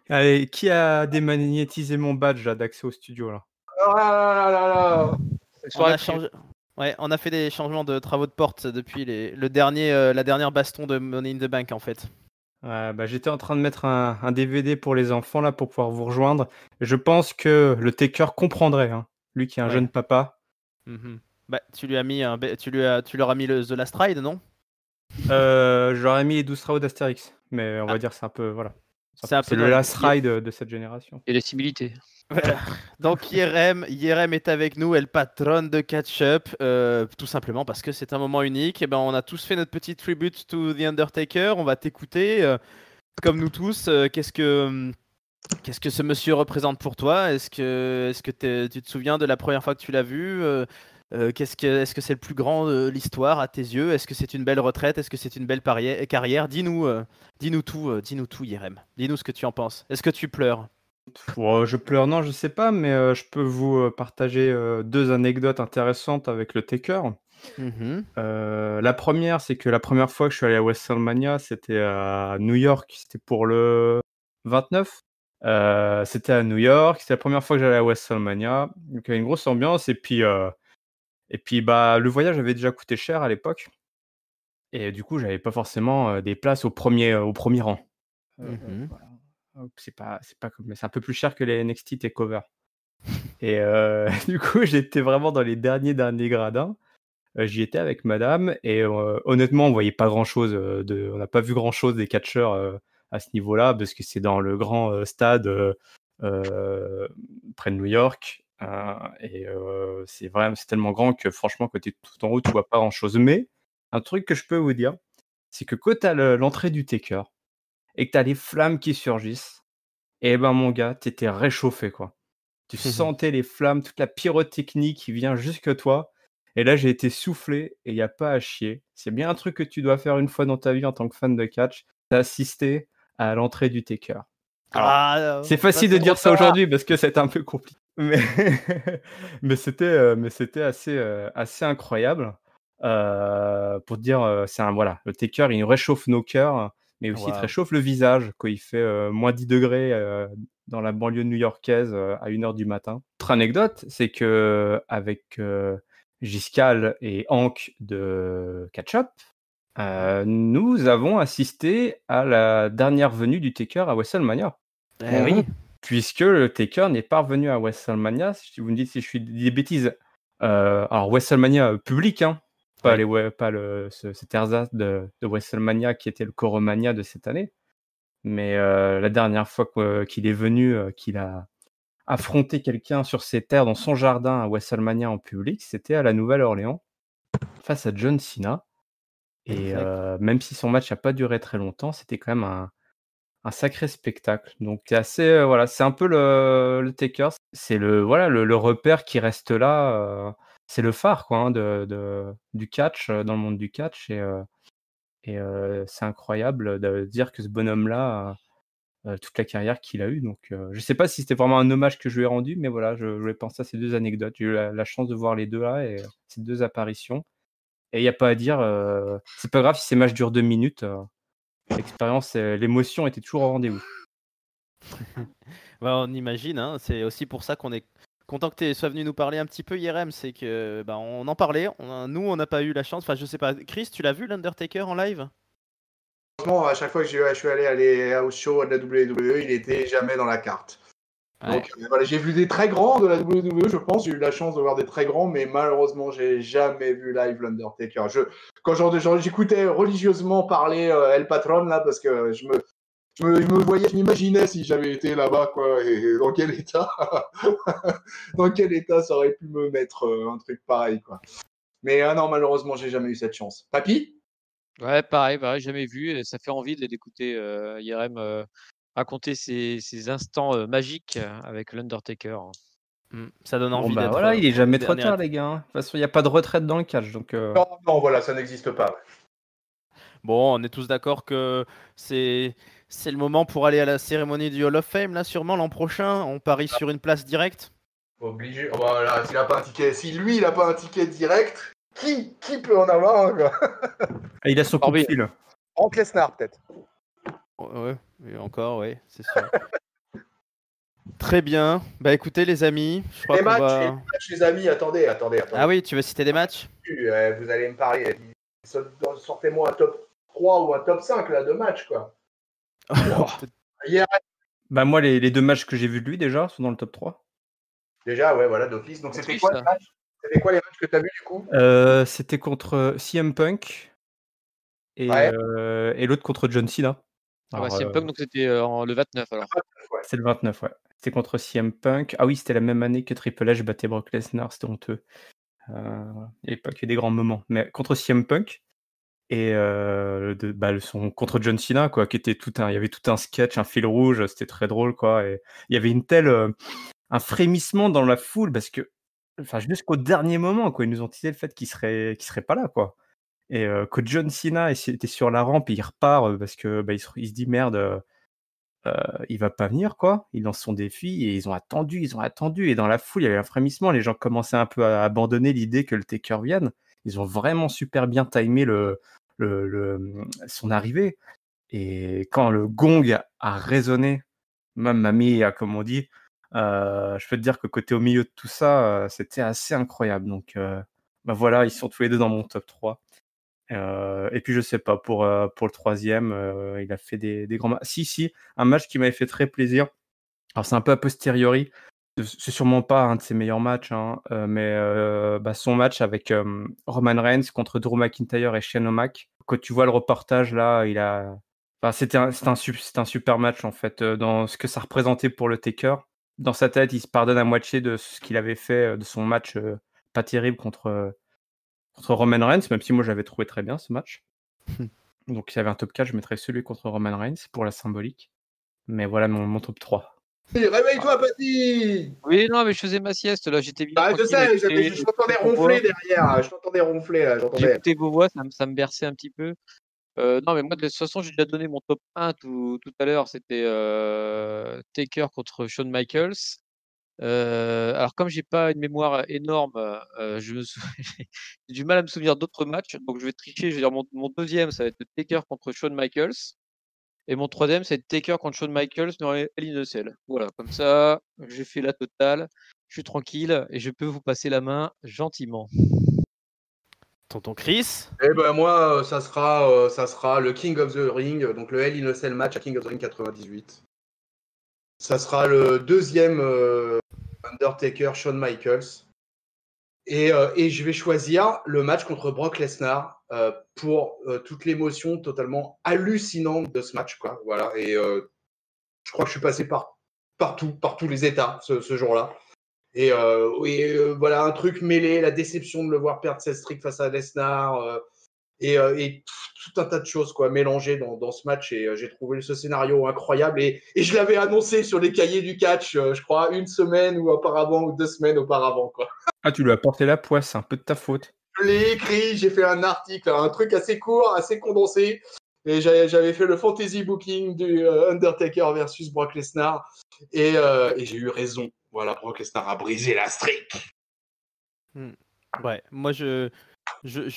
Allez, qui a démagnétisé mon badge là, d'accès au studio là? On a changé. Ouais, on a fait des changements de travaux de porte depuis la dernière baston de Money in the Bank en fait. J'étais en train de mettre un DVD pour les enfants là pour pouvoir vous rejoindre. Je pense que le Taker comprendrait, hein, lui qui est un jeune papa. Bah, tu lui as mis tu leur as mis The Last Ride, non? J'aurais mis les 12 travaux d'Astérix, mais on va dire c'est un peu voilà. C'est le Last Ride de cette génération. Et les similitudes. Voilà. Donc Yerem est avec nous, elle patronne de Catch-Up, tout simplement parce que c'est un moment unique. Et ben on a tous fait notre petit tribute to The Undertaker. On va t'écouter, comme nous tous. Qu'est-ce que ce monsieur représente pour toi? Est-ce que tu te souviens de la première fois que tu l'as vu? Est-ce que c'est le plus grand de l'histoire à tes yeux? Est-ce que c'est une belle retraite? Est-ce que c'est une belle carrière? Dis-nous tout, Yerem. Dis-nous ce que tu en penses. Est-ce que tu pleures? Je pleure, non, je sais pas, mais je peux vous partager 2 anecdotes intéressantes avec le Taker. La première, c'est que la première fois que je suis allé à WrestleMania, c'était à New York, c'était pour le 29. C'était à New York, c'était la première fois que j'allais à WrestleMania, donc il y avait une grosse ambiance, et puis le voyage avait déjà coûté cher à l'époque, et du coup, j'avais pas forcément des places au premier rang. Voilà. C'est pas comme, c'est un peu plus cher que les NXT TakeOver. Et du coup, j'étais vraiment dans les derniers gradins. J'y étais avec madame et honnêtement, on voyait pas grand-chose on n'a pas vu grand-chose des catcheurs à ce niveau-là parce que c'est dans le grand stade près de New York. C'est tellement grand que franchement, quand tu es tout en haut, tu vois pas grand-chose. Mais un truc que je peux vous dire, c'est que quand tu as l'entrée du Taker et que tu as les flammes qui surgissent, et ben mon gars, tu étais réchauffé, quoi. Tu sentais les flammes, toute la pyrotechnie qui vient jusque toi. Et là, j'ai été soufflé et il n'y a pas à chier. C'est bien un truc que tu dois faire une fois dans ta vie en tant que fan de catch, d'assister à l'entrée du Taker. Alors, c'est facile de dire ça aujourd'hui parce que c'est un peu compliqué. Mais c'était assez incroyable. Pour dire, le Taker, il réchauffe nos cœurs, mais aussi il te réchauffe le visage quand il fait moins 10 degrés dans la banlieue new-yorkaise à 1h du matin. Autre anecdote, c'est que avec Giscal et Hank de Catch-Up, nous avons assisté à la dernière venue du Taker à WrestleMania. Oui. Puisque le Taker n'est pas revenu à WrestleMania, si vous me dites si je suis des bêtises. Alors WrestleMania public, hein, pas cet ersatz de WrestleMania qui était le Coromania de cette année. Mais la dernière fois qu'il est venu, qu'il a affronté quelqu'un sur ses terres dans son jardin à WrestleMania en public, c'était à la Nouvelle-Orléans face à John Cena. Et même si son match n'a pas duré très longtemps, c'était quand même un sacré spectacle. Donc c'est assez, c'est un peu le Taker, c'est le repère qui reste là. C'est le phare, quoi, hein, du catch, dans le monde du catch. Et c'est incroyable de dire que ce bonhomme-là, toute la carrière qu'il a eue. Donc je sais pas si c'était vraiment un hommage que je lui ai rendu, mais voilà, je voulais penser à ces 2 anecdotes. J'ai eu la chance de voir les 2 là, et ces 2 apparitions. Et il n'y a pas à dire, c'est pas grave si ces matchs durent 2 minutes. L'expérience, l'émotion était toujours au rendez-vous. On imagine, hein, c'est aussi pour ça qu'on est content que tu sois venu nous parler un petit peu, Yerem. C'est que on en parlait, nous on n'a pas eu la chance. Enfin, je sais pas, Chris, tu l'as vu l'Undertaker en live? Franchement, à chaque fois que je suis allé au show de la WWE, il était jamais dans la carte. Ouais. Donc voilà, j'ai vu des très grands de la WWE, je pense. J'ai eu la chance de voir des très grands, mais malheureusement, j'ai jamais vu live l'Undertaker. Quand j'écoutais religieusement parler El Patron là, parce que je me voyais, je m'imaginais si j'avais été là-bas, quoi, et dans quel état, dans quel état ça aurait pu me mettre un truc pareil, quoi. Mais non, malheureusement, j'ai jamais eu cette chance. Papy? Ouais, pareil, jamais vu. Et ça fait envie d'écouter IRM raconter ses instants magiques avec l'Undertaker. Ça donne Bon, envie bah d'être voilà, il est au jamais trop dernier tard, les gars, hein. De toute façon, il n'y a pas de retraite dans le catch, donc Non, voilà, ça n'existe pas. Bon, on est tous d'accord que c'est le moment pour aller à la cérémonie du Hall of Fame, là, sûrement l'an prochain. On parie sur une place directe. Obligé. Voilà, s'il a pas un ticket, si lui, il a pas un ticket direct, qui peut en avoir un, quoi? Ah, il a son coup de Barbie. fil. Brock Lesnar, peut-être. Ouais, et encore, ouais, c'est sûr. Très bien. Bah écoutez, les amis, je crois Les qu'on matchs, va. les amis, attendez. Ah oui, tu veux citer des matchs? Vous allez me parler. Sortez-moi un top 3 ou un top 5 là, de matchs, quoi. Hier, Bah moi, les 2 matchs que j'ai vus de lui, déjà, sont dans le top 3. déjà, ouais, voilà, d'office. Donc, c'était Autriche, quoi ça. le match? C'était quoi les matchs que tu as vus, du coup? C'était contre CM Punk et, Ouais. et l'autre contre John Cena. Ah bah, Alors, CM Punk, donc c'était le 29 alors. Ouais. c'est le 29, ouais. C'était contre CM Punk. Ah oui, c'était la même année que Triple H battait Brock Lesnar, c'était honteux. Il n'y avait pas que des grands moments. Mais contre CM Punk et son contre John Cena, quoi, qui était il y avait tout un sketch, un fil rouge, c'était très drôle, quoi. Et il y avait un frémissement dans la foule parce que, enfin, jusqu'au dernier moment, quoi, ils nous ont teasé le fait qu'il serait pas là, quoi. Et que John Cena était sur la rampe et il repart parce que il se dit merde, il va pas venir, quoi. Il lance son défi et ils ont attendu et dans la foule il y avait un frémissement, les gens commençaient un peu à abandonner l'idée que le Taker vienne. Ils ont vraiment super bien timé son arrivée et quand le gong a résonné, mamma mia comme on dit, je peux te dire que côté au milieu de tout ça, c'était assez incroyable donc voilà, ils sont tous les 2 dans mon top 3. Et puis je sais pas pour le 3e, il a fait des grands si, un match qui m'avait fait très plaisir. Alors c'est un peu a posteriori, c'est sûrement pas un de ses meilleurs matchs, hein, mais son match avec, Roman Reigns contre Drew McIntyre et Shane O'Mac. Quand tu vois le reportage là, c'était un super match en fait, dans ce que ça représentait pour le Taker. Dans sa tête, il se pardonne à moitié de ce qu'il avait fait, de son match, pas terrible contre Roman Reigns, même si moi j'avais trouvé très bien ce match. Donc s'il y avait un top 4, je mettrais celui contre Roman Reigns pour la symbolique. Mais voilà mon top 3. Réveille-toi, Paty! Oui, non, mais je faisais ma sieste là, j'étais bien Bah, je tranquille. sais, J'écoutais je t'entendais vos voix. ronfler derrière. Je t'entendais ronfler, là, j'entendais. J'écoutais vos voix, ça me berçait un petit peu. Non, mais moi, de toute façon, j'ai déjà donné mon top 1 tout à l'heure. C'était Taker contre Shawn Michaels. Alors, comme j'ai pas une mémoire énorme, j'ai du mal à me souvenir d'autres matchs. Donc, je vais tricher. Je vais dire mon deuxième, ça va être Taker contre Shawn Michaels. Et mon troisième, ça va être Taker contre Shawn Michaels dans Hell in a Cell. Voilà, comme ça, j'ai fait la totale. Je suis tranquille et je peux vous passer la main gentiment. Tonton Chris? Eh ben moi, ça sera le King of the Ring, donc le Hell in a Cell match à King of the Ring 98. Ça sera le deuxième Undertaker Shawn Michaels. Et je vais choisir le match contre Brock Lesnar pour toute l'émotion totalement hallucinante de ce match, quoi. Voilà. Et je crois que je suis passé par tous les états ce jour-là. Et voilà, un truc mêlé, la déception de le voir perdre ses streaks face à Lesnar, et tout un tas de choses, quoi, mélangées dans ce match. Et j'ai trouvé ce scénario incroyable. Et je l'avais annoncé sur les cahiers du catch, je crois, une semaine ou 2 semaines auparavant, quoi. Ah, tu lui as porté la poisse, c'est un peu de ta faute. Je l'ai écrit, j'ai fait un article, un truc assez court, assez condensé. Et j'avais fait le fantasy booking du Undertaker versus Brock Lesnar. Et j'ai eu raison. Voilà, Brock Lesnar a brisé la streak. Ouais, moi je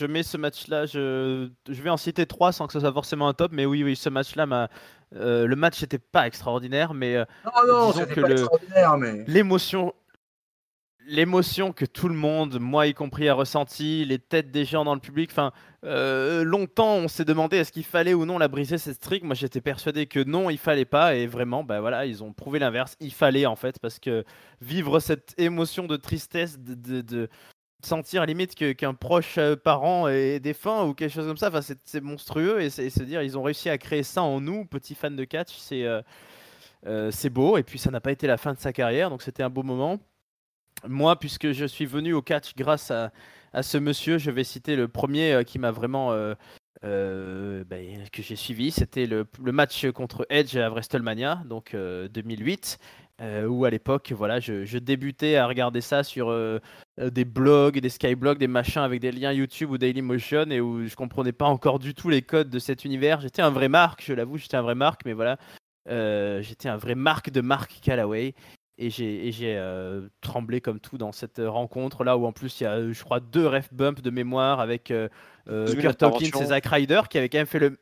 mets ce match-là, je vais en citer 3 sans que ce soit forcément un top, mais oui, ce match-là, le match n'était pas extraordinaire, mais Non, disons c'était que pas extraordinaire, mais... l'émotion l'émotion que tout le monde, moi y compris, a ressenti, les têtes des gens dans le public. Enfin, longtemps, on s'est demandé est-ce qu'il fallait ou non la briser cette streak. Moi, j'étais persuadé que non, il fallait pas. Et vraiment, bah voilà, ils ont prouvé l'inverse. Il fallait en fait, parce que vivre cette émotion de tristesse, de sentir limite qu'un proche parent est défunt ou quelque chose comme ça. Enfin, c'est monstrueux et se dire ils ont réussi à créer ça en nous, petits fans de catch. C'est beau. Et puis, ça n'a pas été la fin de sa carrière, donc c'était un beau moment. Moi, puisque je suis venu au catch grâce à ce monsieur, je vais citer le premier qui m'a vraiment que j'ai suivi. C'était le match contre Edge à WrestleMania, donc 2008, où à l'époque, voilà, je débutais à regarder ça sur des blogs, des skyblogs, des machins avec des liens YouTube ou Dailymotion, et où je comprenais pas encore du tout les codes de cet univers. J'étais un vrai Mark, je l'avoue, j'étais un vrai Mark, mais voilà, j'étais un vrai Mark de Mark Calloway. Et j'ai tremblé comme tout dans cette rencontre là où en plus il y a je crois 2 ref bumps de mémoire avec Kurt Hawkins et Zack Ryder qui avait quand même fait le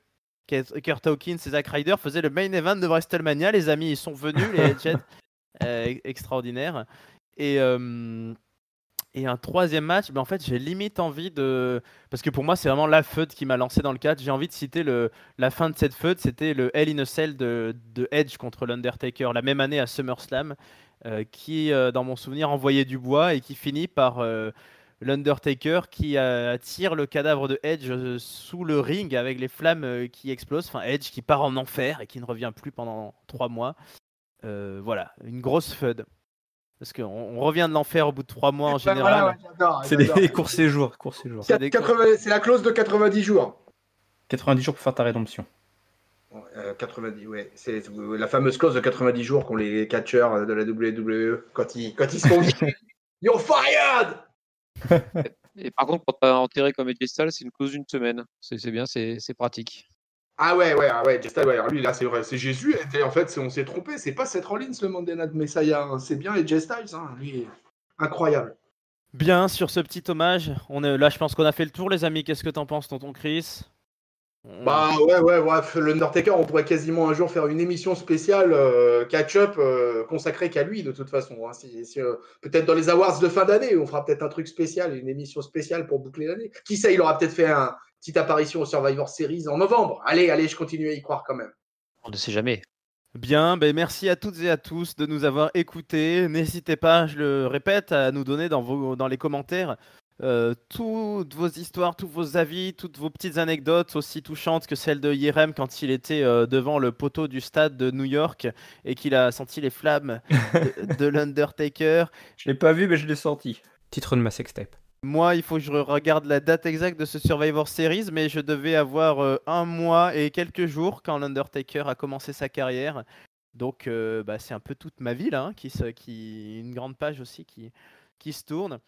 Kurt Hawkins et Zack Ryder faisaient le main event de WrestleMania. Les amis, ils sont venus, les Jets, extraordinaire. Et un troisième match, en fait j'ai limite envie de... Parce que pour moi c'est vraiment la feud qui m'a lancé dans le catch. J'ai envie de citer la fin de cette feud, c'était le Hell in a Cell de Edge contre l'Undertaker la même année à SummerSlam, qui dans mon souvenir envoyait du bois et qui finit par l'Undertaker qui tire le cadavre de Edge sous le ring avec les flammes qui explosent. Enfin Edge qui part en enfer et qui ne revient plus pendant 3 mois. Voilà, une grosse feud. Parce qu'on revient de l'enfer au bout de 3 mois en général. Voilà, j'adore. C'est des courts séjours. C'est la clause de 90 jours. 90 jours pour faire ta rédemption. 90, ouais. C'est la fameuse clause de 90 jours qu'ont les catcheurs de la WWE quand ils se font virer. You're fired! Et par contre, quand t'as enterré comme Edge Styles, c'est une clause d'une semaine. C'est bien, c'est pratique. Ah ouais, Styles, ouais. Alors lui, là, c'est vrai, c'est Jésus. Et en fait, on s'est trompé. C'est pas Seth Rollins, le Monday Night Messiah. Hein. C'est bien Edge Styles. Hein. Lui, incroyable. Bien, sur ce petit hommage, là, je pense qu'on a fait le tour, les amis. Qu'est-ce que t'en penses, tonton Chris? Bah ouais, bref, l'Undertaker, on pourrait quasiment un jour faire une émission spéciale catch-up consacrée qu'à lui, de toute façon. Hein. Peut-être dans les awards de fin d'année, on fera peut-être un truc spécial, une émission spéciale pour boucler l'année. Qui sait, il aura peut-être fait une petite apparition au Survivor Series en novembre. Allez, je continue à y croire quand même. On ne sait jamais. Bien, merci à toutes et à tous de nous avoir écoutés. N'hésitez pas, je le répète, à nous donner dans les commentaires toutes vos histoires, tous vos avis, toutes vos petites anecdotes aussi touchantes que celle de Yerem quand il était devant le poteau du stade de New York et qu'il a senti les flammes de l'Undertaker. Je l'ai pas vu, mais je l'ai senti. Titre de ma sextape. Moi, il faut que je regarde la date exacte de ce Survivor Series, mais je devais avoir 1 mois et quelques jours quand l'Undertaker a commencé sa carrière. Donc, c'est un peu toute ma vie là, hein, une grande page aussi qui se tourne.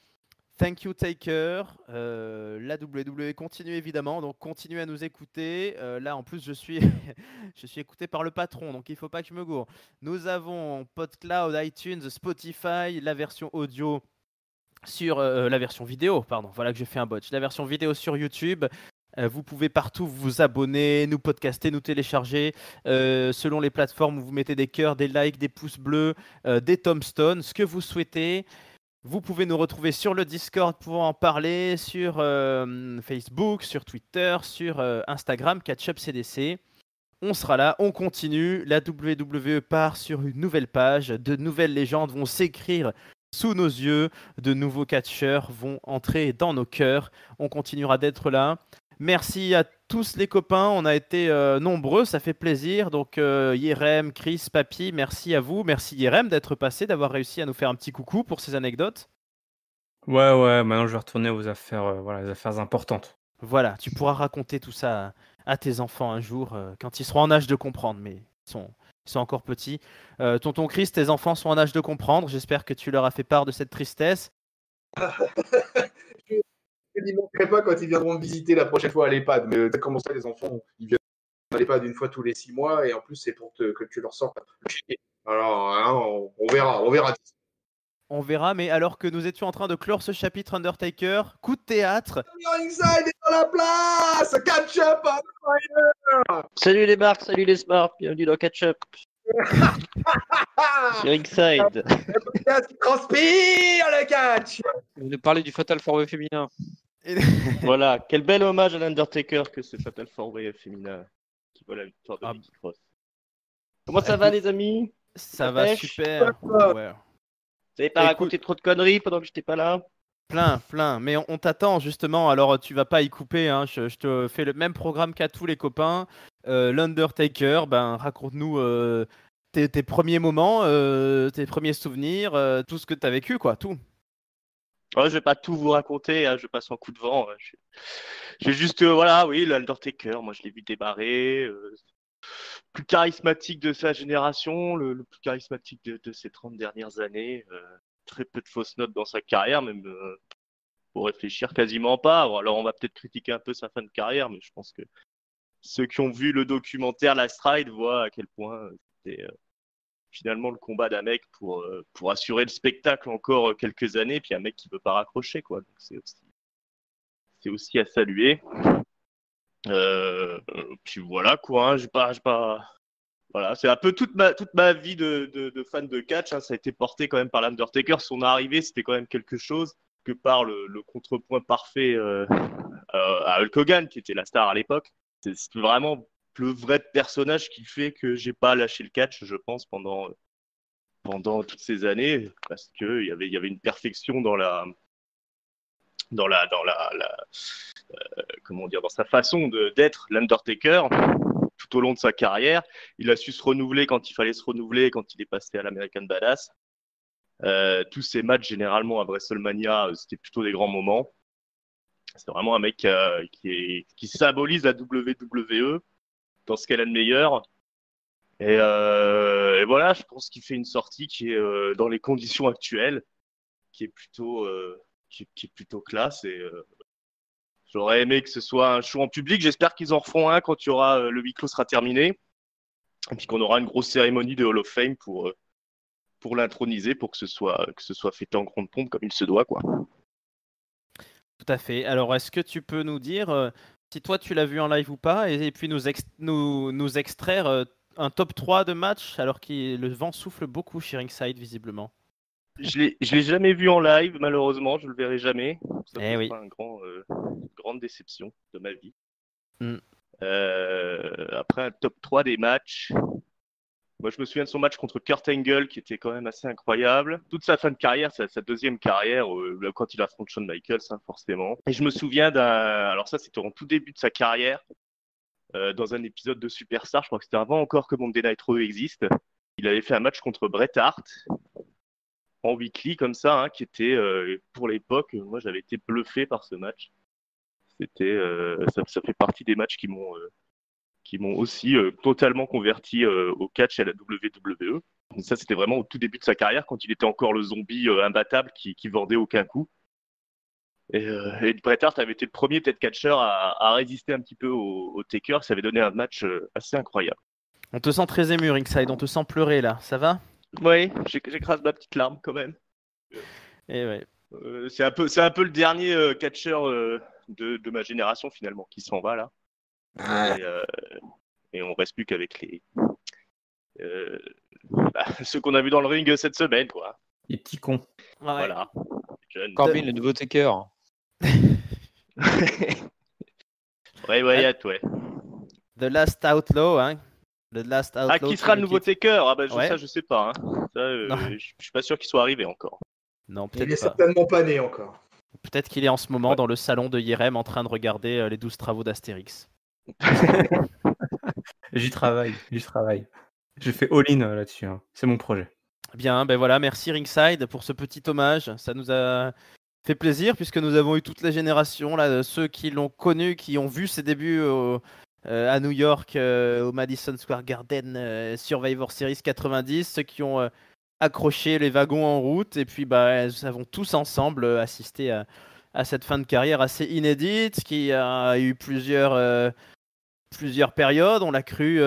Thank you Taker, la WWE continue évidemment, donc continuez à nous écouter. Là en plus je suis écouté par le patron, donc il ne faut pas que je me gourre. Nous avons PodCloud, iTunes, Spotify, la version audio sur la version vidéo, pardon, voilà que j'ai fait un botch. La version vidéo sur YouTube. Vous pouvez partout vous abonner, nous podcaster, nous télécharger selon les plateformes où vous mettez des cœurs, des likes, des pouces bleus, des tombstones, ce que vous souhaitez. Vous pouvez nous retrouver sur le Discord pour en parler, sur Facebook, sur Twitter, sur Instagram, CatchUpCDC. On sera là, on continue. La WWE part sur une nouvelle page. De nouvelles légendes vont s'écrire sous nos yeux. De nouveaux catcheurs vont entrer dans nos cœurs. On continuera d'être là. Merci à tous les copains, on a été nombreux, ça fait plaisir. Donc Yerem, Chris, Papy, merci à vous. Merci Yerem d'être passé, d'avoir réussi à nous faire un petit coucou pour ces anecdotes. Ouais, maintenant je vais retourner aux affaires, les affaires importantes. Voilà, tu pourras raconter tout ça à tes enfants un jour, quand ils seront en âge de comprendre, mais ils sont encore petits. Tonton Chris, tes enfants sont en âge de comprendre, j'espère que tu leur as fait part de cette tristesse. Je n'y manquerai pas quand ils viendront me visiter la prochaine fois à l'EHPAD. Mais comment ça, les enfants, ils viennent à l'EHPAD une fois tous les 6 mois et en plus, c'est pour que tu leur sortes. Alors, hein, on verra. On verra, mais alors que nous étions en train de clore ce chapitre Undertaker, coup de théâtre. Ringside est dans la place. Catch up. Salut les Marcs, salut les Smart, bienvenue dans Catch Up. Ringside. podcast qui transpire le catch. Vous nous parlez du Fatal 4-Way féminin. Voilà, quel bel hommage à l'Undertaker que ce Fatal 4-Way féminin qui vaut la victoire de Nikki Cross. Comment ça va, les amis? Ça La va pêche? super. Ouais. Vous n'avez pas Écoute- raconté trop de conneries pendant que j'étais pas là? Plein. Mais on t'attend justement. Alors tu vas pas y couper. Hein. Je te fais le même programme qu'à tous les copains. L'Undertaker, raconte-nous tes premiers moments, tes premiers souvenirs, tout ce que tu as vécu, quoi. Tout. Oh, je vais pas tout vous raconter, hein, je passe en coup de vent. J'ai juste, voilà, oui, l'Undertaker, moi je l'ai vu démarrer. Plus charismatique de sa génération, le plus charismatique de ces 30 dernières années. Très peu de fausses notes dans sa carrière, même pour réfléchir, quasiment pas. Bon, alors on va peut-être critiquer un peu sa fin de carrière, mais je pense que ceux qui ont vu le documentaire Last Ride voient à quel point c'était finalement le combat d'un mec pour assurer le spectacle encore quelques années, puis un mec qui veut pas raccrocher, quoi. Donc c'est aussi à saluer. Puis voilà, quoi. Hein, j'ai pas. Voilà, c'est un peu toute ma vie de fan de catch. Hein, ça a été porté quand même par l'Undertaker. Son arrivée, c'était quand même quelque chose que par le contrepoint parfait à Hulk Hogan, qui était la star à l'époque. C'est vraiment le vrai personnage qui fait que j'ai pas lâché le catch, je pense, pendant toutes ces années, parce que il y avait une perfection dans comment dire, dans sa façon d'être l'Undertaker tout au long de sa carrière. Il a su se renouveler quand il fallait se renouveler, quand il est passé à l'American Badass. Tous ces matchs, généralement, à WrestleMania, c'était plutôt des grands moments. C'est vraiment un mec qui symbolise la WWE dans ce qu'elle a de meilleur. Et voilà, je pense qu'il fait une sortie qui est dans les conditions actuelles, qui est plutôt classe. Et j'aurais aimé que ce soit un show en public. J'espère qu'ils en referont un quand le huis clos sera terminé. Et puis qu'on aura une grosse cérémonie de Hall of Fame pour l'introniser, pour que ce soit fêté en grande pompe comme il se doit, quoi. Tout à fait. Alors, est-ce que tu peux nous dire si toi tu l'as vu en live ou pas, et puis nous extraire un top 3 de match, alors que le vent souffle beaucoup chez Ringside, visiblement. Je l'ai jamais vu en live, malheureusement, je le verrai jamais. Ça Oui. sera une grande déception de ma vie. Mm. Après un top 3 des matchs, moi je me souviens de son match contre Kurt Angle qui était quand même assez incroyable. Toute sa fin de carrière, sa deuxième carrière, quand il affronte Shawn Michaels, hein, forcément. Et je me souviens alors ça c'était en tout début de sa carrière, dans un épisode de Superstar, je crois que c'était avant encore que Monday Night Raw existe. Il avait fait un match contre Bret Hart en weekly comme ça, hein, qui était pour l'époque, moi j'avais été bluffé par ce match. C'était ça fait partie des matchs qui m'ont aussi totalement converti au catch et à la WWE. Et ça c'était vraiment au tout début de sa carrière, quand il était encore le zombie imbattable qui vendait aucun coup. Et Bret Hart avait été le premier peut-être catcheur à résister un petit peu au Taker. Ça avait donné un match assez incroyable. On te sent très ému, Ringside. On te sent pleurer là. Ça va? Oui, j'écrase ma petite larme quand même. Et ouais. C'est un peu le dernier catcheur de ma génération finalement qui s'en va là. Et on reste plus qu'avec ceux qu'on a vus dans le ring cette semaine, quoi. Les petits cons. Ouais. Voilà. Jeune. Corbin, le nouveau Taker. Ouais, Wyatt, ouais. The Last Outlaw, hein. The Last Outlaw. Ah, qui sera le nouveau Taker? Ah, Ouais. ça, je sais pas. Hein. Ça, je suis pas sûr qu'il soit arrivé encore. Non, Il est peut-être pas. certainement pas né encore. Peut-être qu'il est en ce moment dans le salon de Yérem en train de regarder les 12 travaux d'Astérix. J'y travaille. Je fais all-in là-dessus. Hein. C'est mon projet. Bien, ben voilà, merci Ringside pour ce petit hommage. Ça nous a fait plaisir puisque nous avons eu toute la génération, là, ceux qui l'ont connu, qui ont vu ses débuts à New York, au Madison Square Garden, Survivor Series 90, ceux qui ont accroché les wagons en route, et puis nous avons tous ensemble assisté à cette fin de carrière assez inédite, qui a eu plusieurs périodes. On l'a cru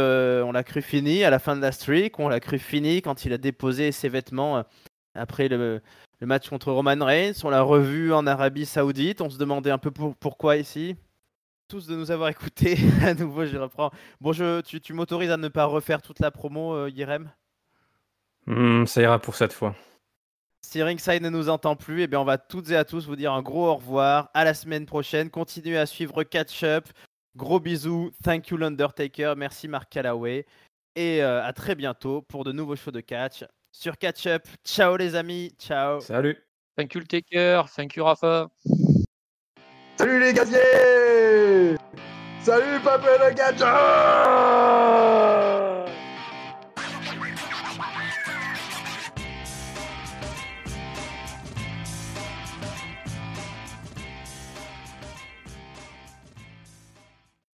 fini à la fin de la streak, on l'a cru fini quand il a déposé ses vêtements après le match contre Roman Reigns. On l'a revu en Arabie Saoudite, on se demandait un peu pourquoi ici. tous de nous avoir écoutés. À nouveau, je reprends. Bon, tu m'autorises à ne pas refaire toute la promo, Yerem? Ça ira pour cette fois. Si Ringside ne nous entend plus, eh bien, on va toutes et à tous vous dire un gros au revoir. À la semaine prochaine. Continuez à suivre Catch Up. Gros bisous. Thank you, l'Undertaker. Merci, Mark Calloway. Et à très bientôt pour de nouveaux shows de catch sur Catch Up. Ciao, les amis. Ciao. Salut. Thank you, le Taker. Thank you, Rafa. Salut les gaziers! Salut peuple de Gadget!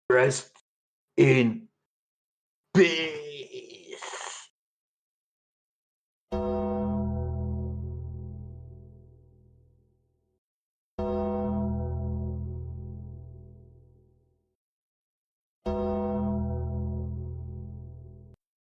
Rest in peace.